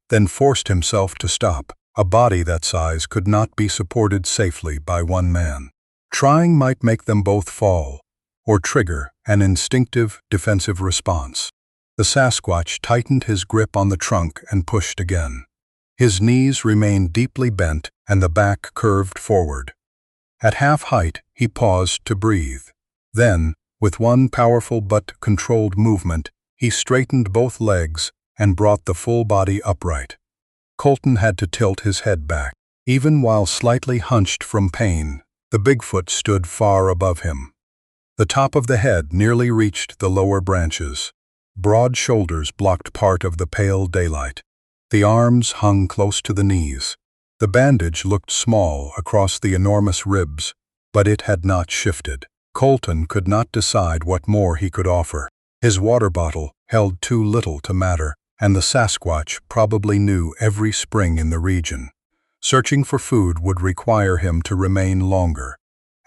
then forced himself to stop. A body that size could not be supported safely by one man. Trying might make them both fall, or trigger an instinctive defensive response. The Sasquatch tightened his grip on the trunk and pushed again. His knees remained deeply bent and the back curved forward. At half height, he paused to breathe. Then, with one powerful but controlled movement, he straightened both legs and brought the full body upright. Colton had to tilt his head back. Even while slightly hunched from pain, the Bigfoot stood far above him. The top of the head nearly reached the lower branches. Broad shoulders blocked part of the pale daylight. The arms hung close to the knees. The bandage looked small across the enormous ribs, but it had not shifted. Colton could not decide what more he could offer. His water bottle held too little to matter, and the Sasquatch probably knew every spring in the region. Searching for food would require him to remain longer,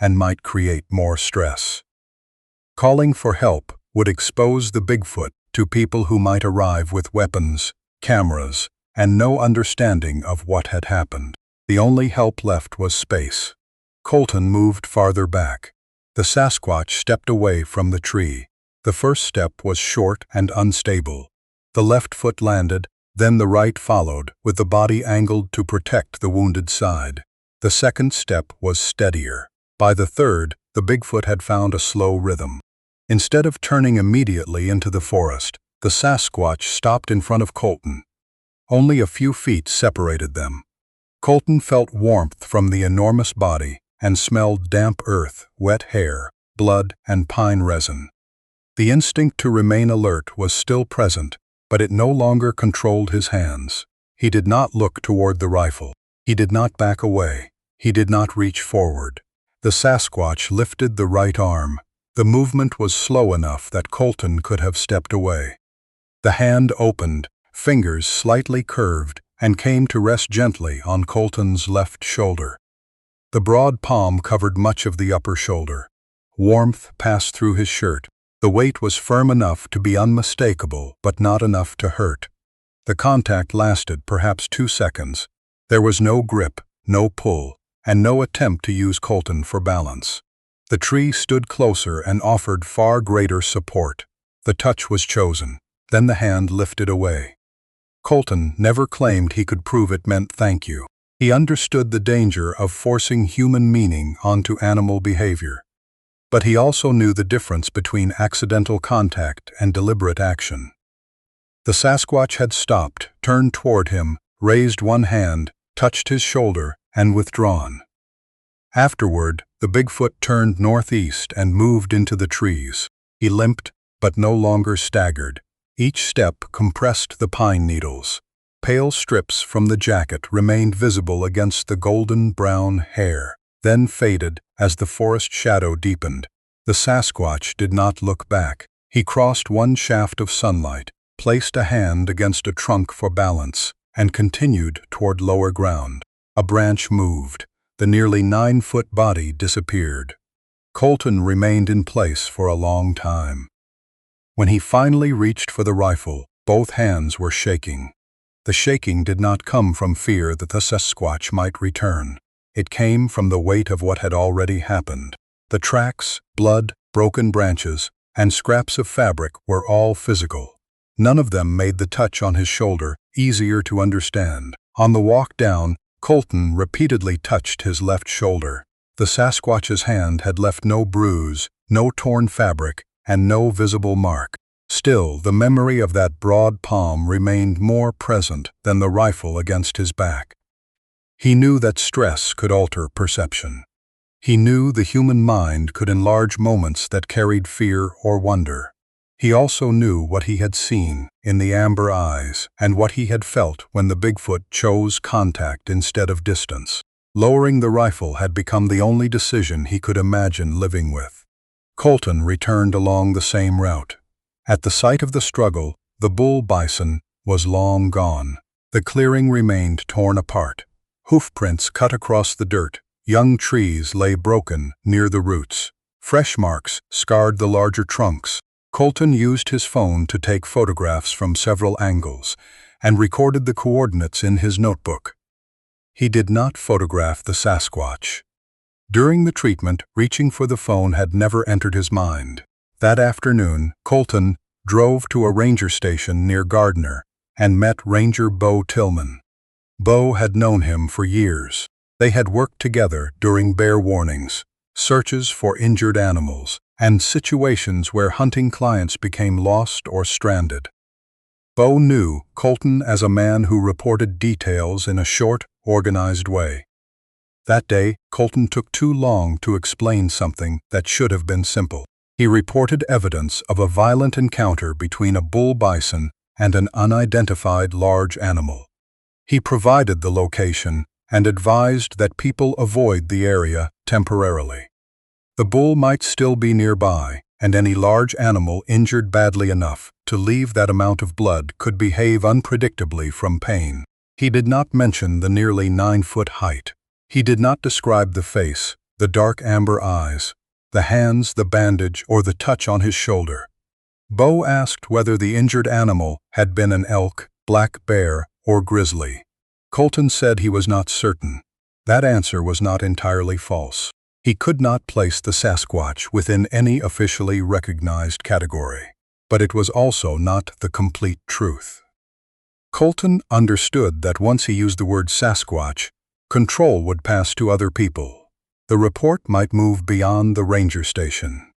and might create more stress. Calling for help would expose the Bigfoot to people who might arrive with weapons, cameras, and no understanding of what had happened. The only help left was space. Colton moved farther back. The Sasquatch stepped away from the tree. The first step was short and unstable. The left foot landed, then the right followed, with the body angled to protect the wounded side. The second step was steadier. By the third, the Bigfoot had found a slow rhythm. Instead of turning immediately into the forest, the Sasquatch stopped in front of Colton. Only a few feet separated them. Colton felt warmth from the enormous body and smelled damp earth, wet hair, blood, and pine resin. The instinct to remain alert was still present, but it no longer controlled his hands. He did not look toward the rifle. He did not back away. He did not reach forward. The Sasquatch lifted the right arm. The movement was slow enough that Colton could have stepped away. The hand opened, fingers slightly curved, and came to rest gently on Colton's left shoulder. The broad palm covered much of the upper shoulder. Warmth passed through his shirt. The weight was firm enough to be unmistakable, but not enough to hurt. The contact lasted perhaps 2 seconds. There was no grip, no pull, and no attempt to use Colton for balance. The tree stood closer and offered far greater support. The touch was chosen. Then the hand lifted away. Colton never claimed he could prove it meant thank you. He understood the danger of forcing human meaning onto animal behavior. But he also knew the difference between accidental contact and deliberate action. The Sasquatch had stopped, turned toward him, raised one hand, touched his shoulder, and withdrawn. Afterward, the Bigfoot turned northeast and moved into the trees. He limped, but no longer staggered. Each step compressed the pine needles. Pale strips from the jacket remained visible against the golden-brown hair, then faded as the forest shadow deepened. The Sasquatch did not look back. He crossed one shaft of sunlight, placed a hand against a trunk for balance, and continued toward lower ground. A branch moved. The nearly 9-foot body disappeared. Colton remained in place for a long time. When he finally reached for the rifle, both hands were shaking. The shaking did not come from fear that the Sasquatch might return. It came from the weight of what had already happened. The tracks, blood, broken branches, and scraps of fabric were all physical. None of them made the touch on his shoulder easier to understand. On the walk down, Colton repeatedly touched his left shoulder. The Sasquatch's hand had left no bruise, no torn fabric, and no visible mark. Still, the memory of that broad palm remained more present than the rifle against his back. He knew that stress could alter perception. He knew the human mind could enlarge moments that carried fear or wonder. He also knew what he had seen in the amber eyes and what he had felt when the Bigfoot chose contact instead of distance. Lowering the rifle had become the only decision he could imagine living with. Colton returned along the same route. At the site of the struggle, the bull bison was long gone. The clearing remained torn apart. Hoofprints cut across the dirt. Young trees lay broken near the roots. Fresh marks scarred the larger trunks. Colton used his phone to take photographs from several angles and recorded the coordinates in his notebook. He did not photograph the Sasquatch. During the treatment, reaching for the phone had never entered his mind. That afternoon, Colton drove to a ranger station near Gardner and met Ranger Bo Tillman. Bo had known him for years. They had worked together during bear warnings, searches for injured animals, and situations where hunting clients became lost or stranded. Bo knew Colton as a man who reported details in a short, organized way. That day, Colton took too long to explain something that should have been simple. He reported evidence of a violent encounter between a bull bison and an unidentified large animal. He provided the location and advised that people avoid the area temporarily. The bull might still be nearby, and any large animal injured badly enough to leave that amount of blood could behave unpredictably from pain. He did not mention the nearly 9-foot height. He did not describe the face, the dark amber eyes, the hands, the bandage, or the touch on his shoulder. Bo asked whether the injured animal had been an elk, black bear, or grizzly. Colton said he was not certain. That answer was not entirely false. He could not place the Sasquatch within any officially recognized category, but it was also not the complete truth. Colton understood that once he used the word Sasquatch, control would pass to other people. The report might move beyond the ranger station.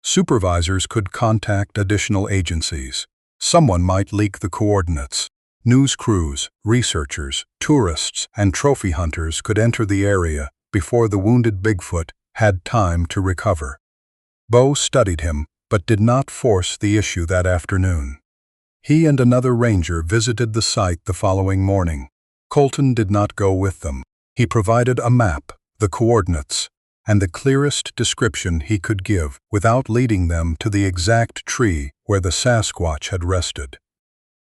Supervisors could contact additional agencies. Someone might leak the coordinates. News crews, researchers, tourists, and trophy hunters could enter the area before the wounded Bigfoot had time to recover. Bo studied him, but did not force the issue that afternoon. He and another ranger visited the site the following morning. Colton did not go with them. He provided a map, the coordinates, and the clearest description he could give without leading them to the exact tree where the Sasquatch had rested.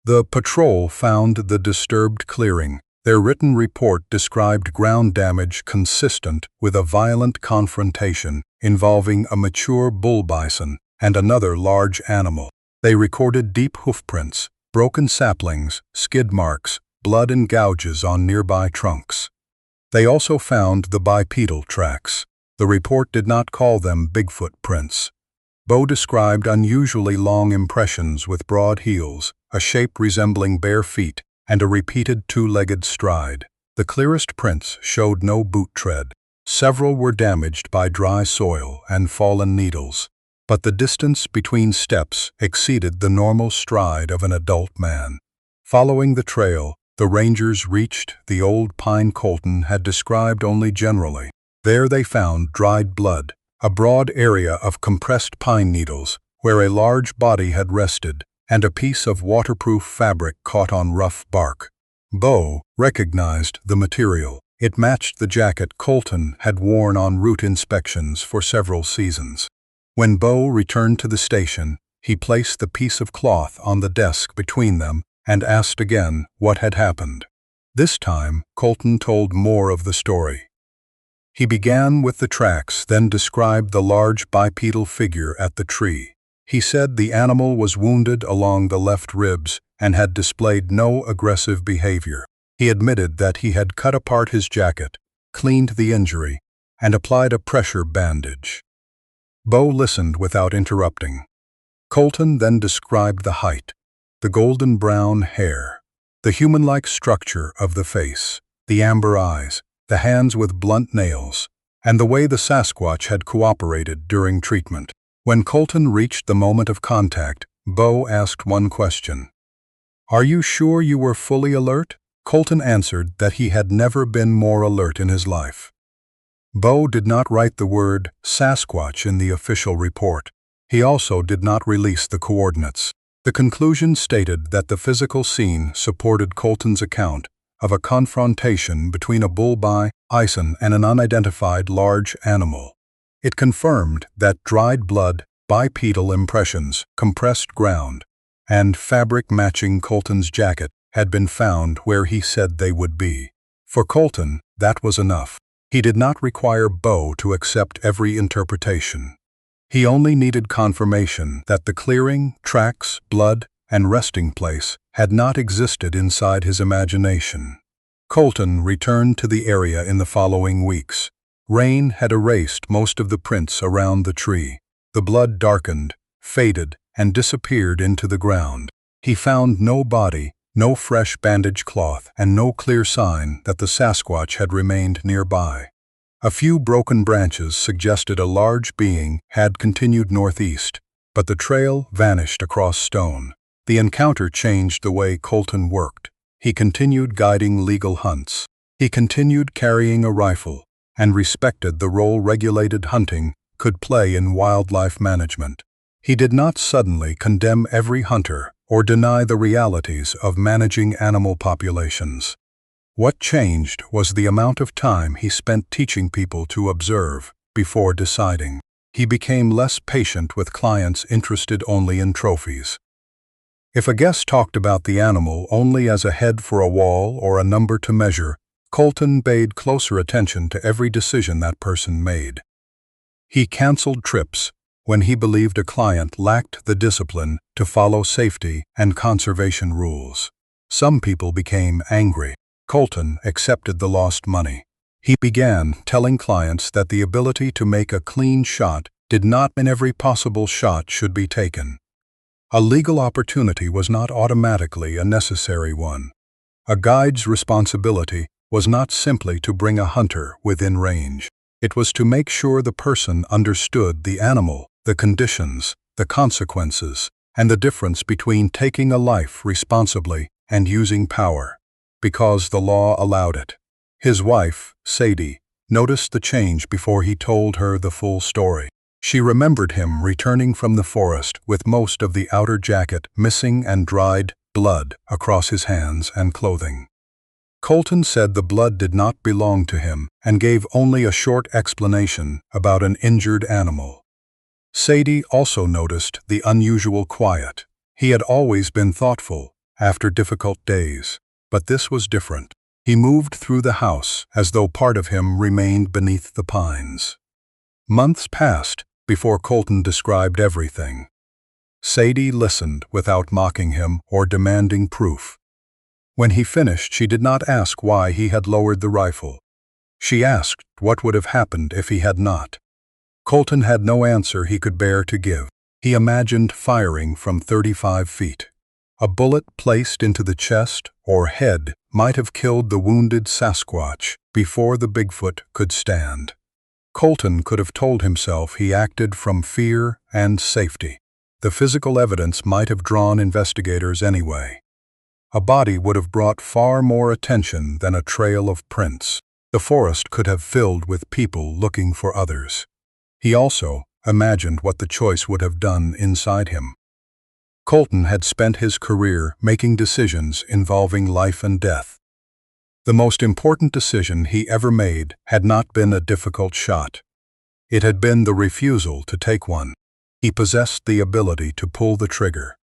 The patrol found the disturbed clearing. Their written report described ground damage consistent with a violent confrontation involving a mature bull bison and another large animal. They recorded deep hoofprints, broken saplings, skid marks, blood and gouges on nearby trunks. They also found the bipedal tracks. The report did not call them Bigfoot prints. Bo described unusually long impressions with broad heels, a shape resembling bare feet, and a repeated two-legged stride. The clearest prints showed no boot tread. Several were damaged by dry soil and fallen needles, but the distance between steps exceeded the normal stride of an adult man. Following the trail, the rangers reached the old pine Colton had described only generally. There they found dried blood, a broad area of compressed pine needles where a large body had rested, and a piece of waterproof fabric caught on rough bark. Bo recognized the material. It matched the jacket Colton had worn on route inspections for several seasons. When Bo returned to the station, he placed the piece of cloth on the desk between them and asked again what had happened. This time, Colton told more of the story. He began with the tracks, then described the large bipedal figure at the tree. He said the animal was wounded along the left ribs and had displayed no aggressive behavior. He admitted that he had cut apart his jacket, cleaned the injury, and applied a pressure bandage. Bo listened without interrupting. Colton then described the height, the golden brown hair, the human-like structure of the face, the amber eyes, the hands with blunt nails, and the way the Sasquatch had cooperated during treatment. When Colton reached the moment of contact, Bo asked one question. "Are you sure you were fully alert?" Colton answered that he had never been more alert in his life. Bo did not write the word Sasquatch in the official report. He also did not release the coordinates. The conclusion stated that the physical scene supported Colton's account of a confrontation between a bull bison and an unidentified large animal. It confirmed that dried blood, bipedal impressions, compressed ground, and fabric matching Colton's jacket had been found where he said they would be. For Colton, that was enough. He did not require Bo to accept every interpretation. He only needed confirmation that the clearing, tracks, blood, and resting place had not existed inside his imagination. Colton returned to the area in the following weeks. Rain had erased most of the prints around the tree. The blood darkened, faded, and disappeared into the ground. He found no body, no fresh bandage cloth, and no clear sign that the Sasquatch had remained nearby. A few broken branches suggested a large being had continued northeast, but the trail vanished across stone. The encounter changed the way Colton worked. He continued guiding legal hunts. He continued carrying a rifle and respected the role-regulated hunting could play in wildlife management. He did not suddenly condemn every hunter or deny the realities of managing animal populations. What changed was the amount of time he spent teaching people to observe before deciding. He became less patient with clients interested only in trophies. If a guest talked about the animal only as a head for a wall or a number to measure, Colton paid closer attention to every decision that person made. He canceled trips when he believed a client lacked the discipline to follow safety and conservation rules. Some people became angry. Colton accepted the lost money. He began telling clients that the ability to make a clean shot did not mean every possible shot should be taken. A legal opportunity was not automatically a necessary one. A guide's responsibility was not simply to bring a hunter within range. It was to make sure the person understood the animal, the conditions, the consequences, and the difference between taking a life responsibly and using power, because the law allowed it. His wife, Sadie, noticed the change before he told her the full story. She remembered him returning from the forest with most of the outer jacket missing and dried blood across his hands and clothing. Colton said the blood did not belong to him and gave only a short explanation about an injured animal. Sadie also noticed the unusual quiet. He had always been thoughtful after difficult days, but this was different. He moved through the house as though part of him remained beneath the pines. Months passed before Colton described everything. Sadie listened without mocking him or demanding proof. When he finished, she did not ask why he had lowered the rifle. She asked what would have happened if he had not. Colton had no answer he could bear to give. He imagined firing from 35 feet. A bullet placed into the chest or head might have killed the wounded Sasquatch before the Bigfoot could stand. Colton could have told himself he acted from fear and safety. The physical evidence might have drawn investigators anyway. A body would have brought far more attention than a trail of prints. The forest could have filled with people looking for others. He also imagined what the choice would have done inside him. Colton had spent his career making decisions involving life and death. The most important decision he ever made had not been a difficult shot. It had been the refusal to take one. He possessed the ability to pull the trigger.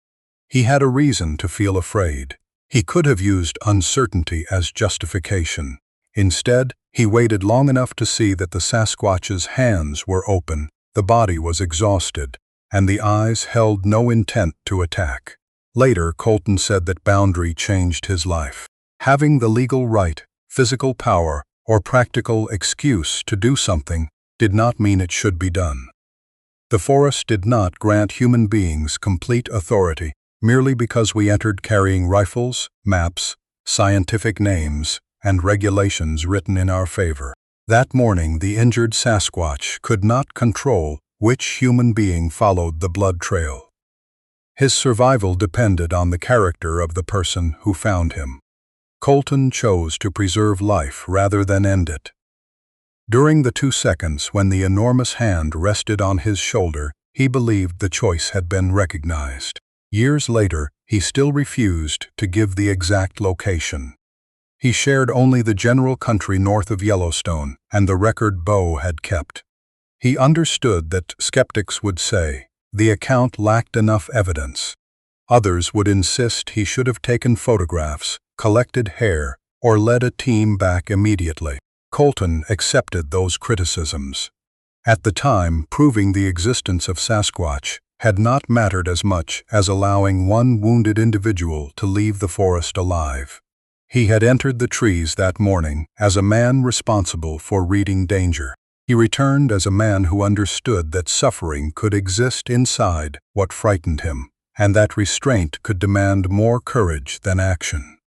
He had a reason to feel afraid. He could have used uncertainty as justification. Instead, he waited long enough to see that the Sasquatch's hands were open, the body was exhausted, and the eyes held no intent to attack. Later, Colton said that boundary changed his life. Having the legal right, physical power, or practical excuse to do something did not mean it should be done. The forest did not grant human beings complete authority merely because we entered carrying rifles, maps, scientific names, and regulations written in our favor. That morning, the injured Sasquatch could not control which human being followed the blood trail. His survival depended on the character of the person who found him. Colton chose to preserve life rather than end it. During the 2 seconds when the enormous hand rested on his shoulder, he believed the choice had been recognized. Years later, he still refused to give the exact location. He shared only the general country north of Yellowstone and the record Bo had kept. He understood that skeptics would say the account lacked enough evidence. Others would insist he should have taken photographs, collected hair, or led a team back immediately. Colton accepted those criticisms. At the time, proving the existence of Sasquatch had not mattered as much as allowing one wounded individual to leave the forest alive. He had entered the trees that morning as a man responsible for reading danger. He returned as a man who understood that suffering could exist inside what frightened him, and that restraint could demand more courage than action.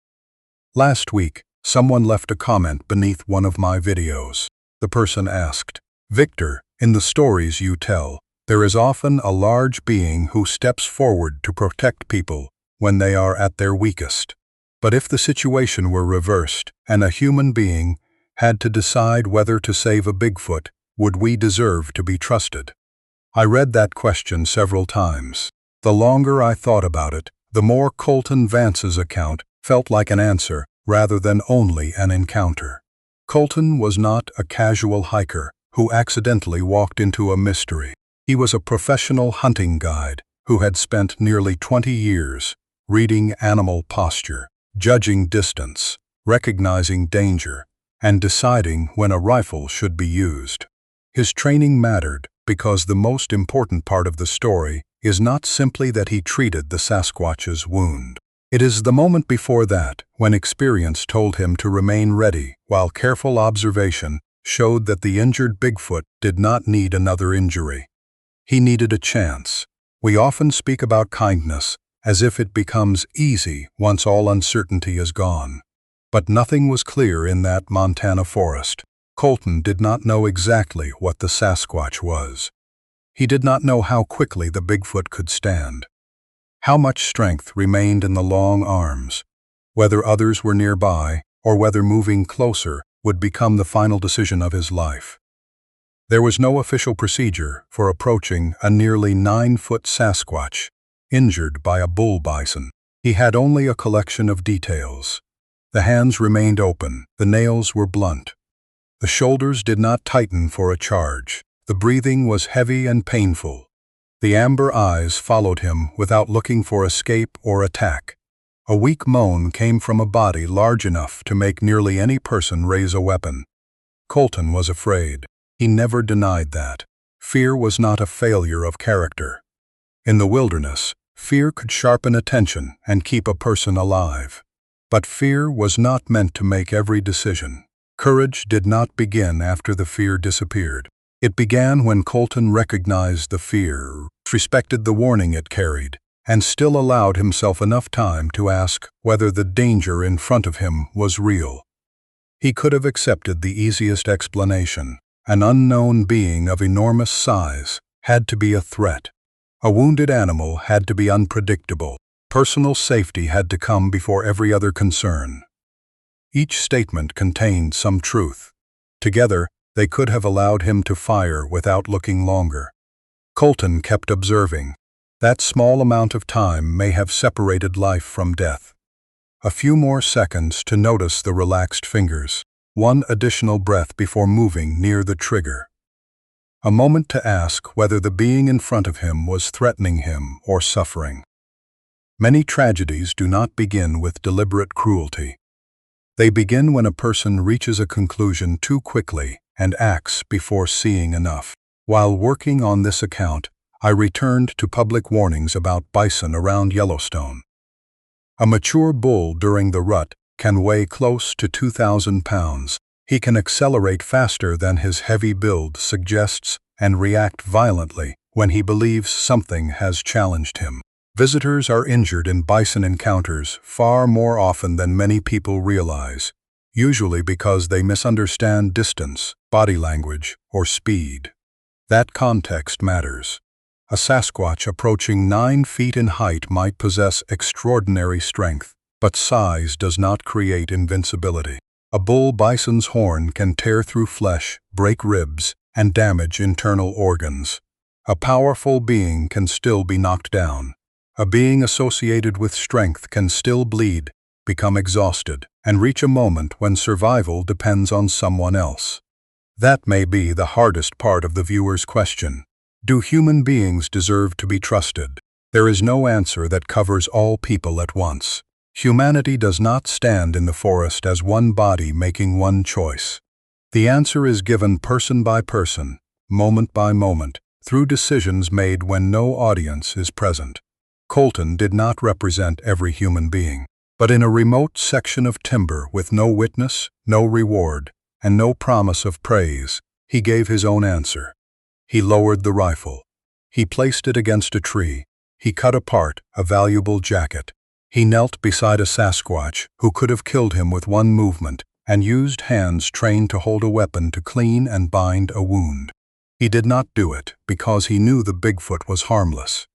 Last week, someone left a comment beneath one of my videos. The person asked, "Victor, in the stories you tell, there is often a large being who steps forward to protect people when they are at their weakest. But if the situation were reversed and a human being had to decide whether to save a Bigfoot, would we deserve to be trusted?" I read that question several times. The longer I thought about it, the more Colton Vance's account felt like an answer rather than only an encounter. Colton was not a casual hiker who accidentally walked into a mystery. He was a professional hunting guide who had spent nearly 20 years reading animal posture, judging distance, recognizing danger, and deciding when a rifle should be used. His training mattered because the most important part of the story is not simply that he treated the Sasquatch's wound. It is the moment before that, when experience told him to remain ready, while careful observation showed that the injured Bigfoot did not need another injury. He needed a chance. We often speak about kindness as if it becomes easy once all uncertainty is gone. But nothing was clear in that Montana forest. Colton did not know exactly what the Sasquatch was. He did not know how quickly the Bigfoot could stand, how much strength remained in the long arms, whether others were nearby, or whether moving closer would become the final decision of his life. There was no official procedure for approaching a nearly 9-foot Sasquatch, injured by a bull bison. He had only a collection of details. The hands remained open, the nails were blunt. The shoulders did not tighten for a charge. The breathing was heavy and painful. The amber eyes followed him without looking for escape or attack. A weak moan came from a body large enough to make nearly any person raise a weapon. Colton was afraid. He never denied that. Fear was not a failure of character. In the wilderness, fear could sharpen attention and keep a person alive. But fear was not meant to make every decision. Courage did not begin after the fear disappeared. It began when Colton recognized the fear, respected the warning it carried, and still allowed himself enough time to ask whether the danger in front of him was real. He could have accepted the easiest explanation. An unknown being of enormous size had to be a threat. A wounded animal had to be unpredictable. Personal safety had to come before every other concern. Each statement contained some truth. Together, they could have allowed him to fire without looking longer. Colton kept observing. That small amount of time may have separated life from death. A few more seconds to notice the relaxed fingers. One additional breath before moving near the trigger. A moment to ask whether the being in front of him was threatening him or suffering. Many tragedies do not begin with deliberate cruelty. They begin when a person reaches a conclusion too quickly and acts before seeing enough. While working on this account, I returned to public warnings about bison around Yellowstone. A mature bull during the rut can weigh close to 2,000 pounds. He can accelerate faster than his heavy build suggests and react violently when he believes something has challenged him. Visitors are injured in bison encounters far more often than many people realize, usually because they misunderstand distance, body language, or speed. That context matters. A Sasquatch approaching 9 feet in height might possess extraordinary strength, but size does not create invincibility. A bull bison's horn can tear through flesh, break ribs, and damage internal organs. A powerful being can still be knocked down. A being associated with strength can still bleed, become exhausted, and reach a moment when survival depends on someone else. That may be the hardest part of the viewer's question. Do human beings deserve to be trusted? There is no answer that covers all people at once. Humanity does not stand in the forest as one body making one choice. The answer is given person by person, moment by moment, through decisions made when no audience is present. Colton did not represent every human being, but in a remote section of timber with no witness, no reward, and no promise of praise, he gave his own answer. He lowered the rifle. He placed it against a tree. He cut apart a valuable jacket. He knelt beside a Sasquatch who could have killed him with one movement and used hands trained to hold a weapon to clean and bind a wound. He did not do it because he knew the Bigfoot was harmless.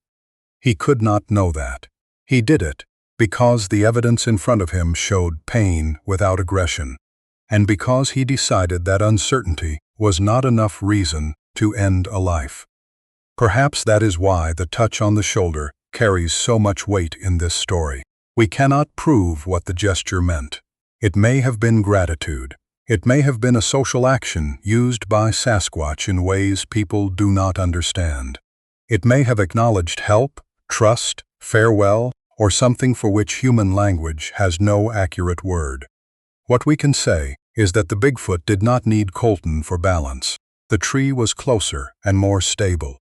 He could not know that. He did it because the evidence in front of him showed pain without aggression, and because he decided that uncertainty was not enough reason to end a life. Perhaps that is why the touch on the shoulder carries so much weight in this story. We cannot prove what the gesture meant. It may have been gratitude. It may have been a social action used by Sasquatch in ways people do not understand. It may have acknowledged help, trust, farewell, or something for which human language has no accurate word. What we can say is that the Bigfoot did not need Colton for balance. The tree was closer and more stable.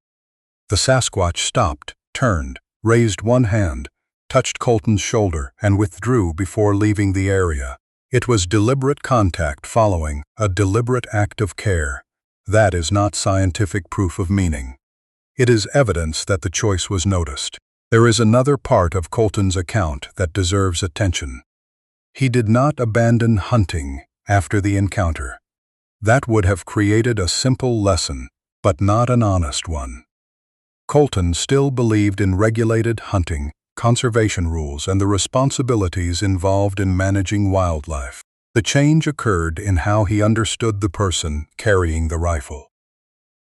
The Sasquatch stopped, turned, raised one hand, touched Colton's shoulder, and withdrew before leaving the area. It was deliberate contact following a deliberate act of care. That is not scientific proof of meaning. It is evidence that the choice was noticed. There is another part of Colton's account that deserves attention. He did not abandon hunting after the encounter. That would have created a simple lesson, but not an honest one. Colton still believed in regulated hunting, conservation rules, and the responsibilities involved in managing wildlife. The change occurred in how he understood the person carrying the rifle.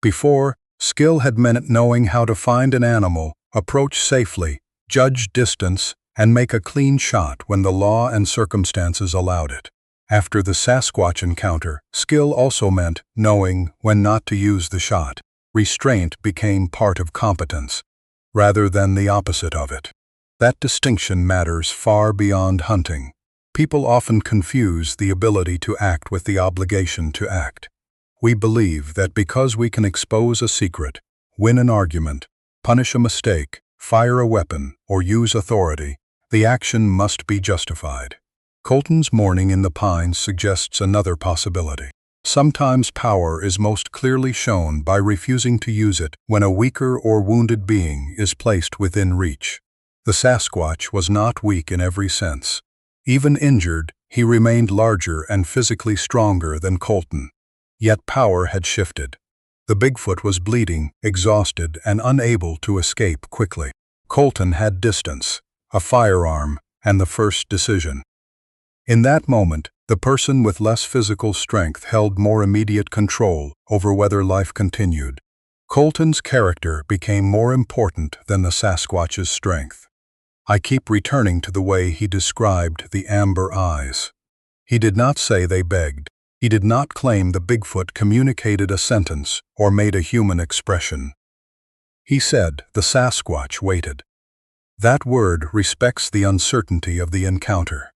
Before, skill had meant knowing how to find an animal, approach safely, judge distance, and make a clean shot when the law and circumstances allowed it. After the Sasquatch encounter, skill also meant knowing when not to use the shot. Restraint became part of competence, rather than the opposite of it. That distinction matters far beyond hunting. People often confuse the ability to act with the obligation to act. We believe that because we can expose a secret, win an argument, punish a mistake, fire a weapon, or use authority, the action must be justified. Colton's mourning in the pines suggests another possibility. Sometimes power is most clearly shown by refusing to use it when a weaker or wounded being is placed within reach. The Sasquatch was not weak in every sense. Even injured, he remained larger and physically stronger than Colton. Yet power had shifted. The Bigfoot was bleeding, exhausted, and unable to escape quickly. Colton had distance, a firearm, and the first decision. In that moment, the person with less physical strength held more immediate control over whether life continued. Colton's character became more important than the Sasquatch's strength. I keep returning to the way he described the amber eyes. He did not say they begged. He did not claim the Bigfoot communicated a sentence or made a human expression. He said the Sasquatch waited. That word respects the uncertainty of the encounter.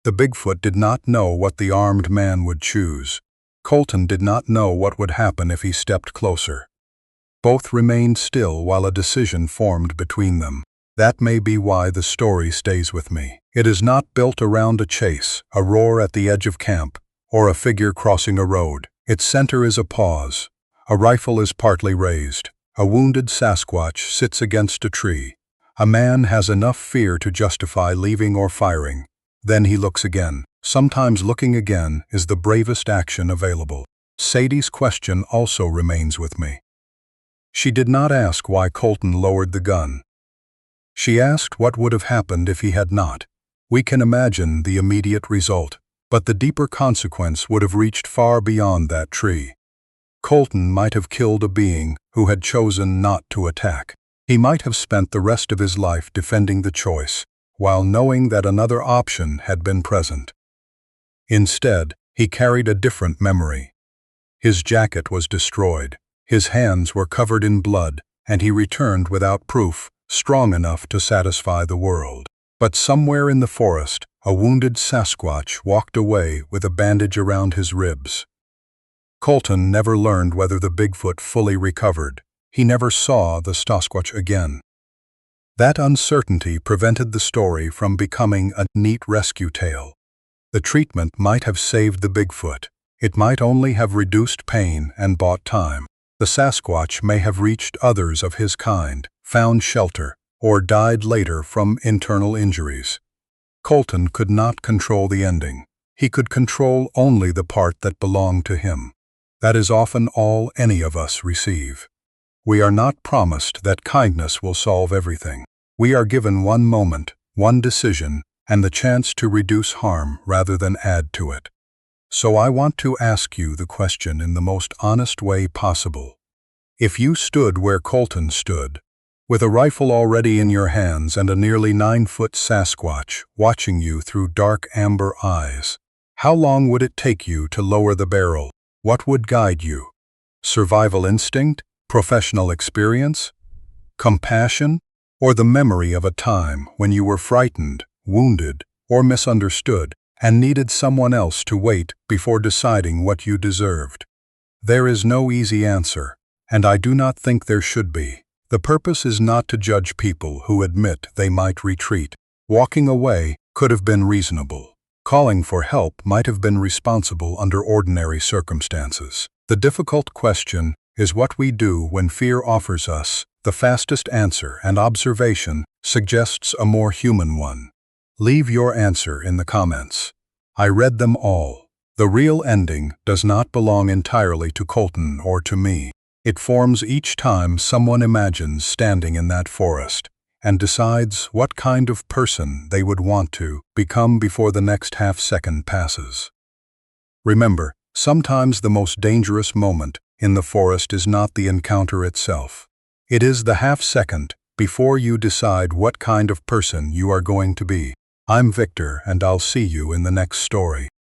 The Bigfoot did not know what the armed man would choose. Colton did not know what would happen if he stepped closer. Both remained still while a decision formed between them. That may be why the story stays with me. It is not built around a chase, a roar at the edge of camp, or a figure crossing a road. Its center is a pause. A rifle is partly raised. A wounded Sasquatch sits against a tree. A man has enough fear to justify leaving or firing. Then he looks again. Sometimes looking again is the bravest action available. Sadie's question also remains with me. She did not ask why Colton lowered the gun. She asked what would have happened if he had not. We can imagine the immediate result, but the deeper consequence would have reached far beyond that tree. Colton might have killed a being who had chosen not to attack. He might have spent the rest of his life defending the choice, while knowing that another option had been present. Instead, he carried a different memory. His jacket was destroyed, his hands were covered in blood, and he returned without proof strong enough to satisfy the world. But somewhere in the forest, a wounded Sasquatch walked away with a bandage around his ribs. Colton never learned whether the Bigfoot fully recovered. He never saw the Sasquatch again. That uncertainty prevented the story from becoming a neat rescue tale. The treatment might have saved the Bigfoot. It might only have reduced pain and bought time. The Sasquatch may have reached others of his kind, found shelter, or died later from internal injuries. Colton could not control the ending. He could control only the part that belonged to him. That is often all any of us receive. We are not promised that kindness will solve everything. We are given one moment, one decision, and the chance to reduce harm rather than add to it. So I want to ask you the question in the most honest way possible. If you stood where Colton stood, with a rifle already in your hands and a nearly 9-foot Sasquatch watching you through dark amber eyes, how long would it take you to lower the barrel? What would guide you? Survival instinct? Professional experience? Compassion? Or the memory of a time when you were frightened, wounded, or misunderstood, and needed someone else to wait before deciding what you deserved? There is no easy answer, and I do not think there should be. The purpose is not to judge people who admit they might retreat. Walking away could have been reasonable. Calling for help might have been responsible under ordinary circumstances. The difficult question is what we do when fear offers us the fastest answer and observation suggests a more human one. Leave your answer in the comments. I read them all. The real ending does not belong entirely to Colton or to me. It forms each time someone imagines standing in that forest and decides what kind of person they would want to become before the next half-second passes. Remember, sometimes the most dangerous moment in the forest is not the encounter itself. It is the half-second before you decide what kind of person you are going to be. I'm Victor, and I'll see you in the next story.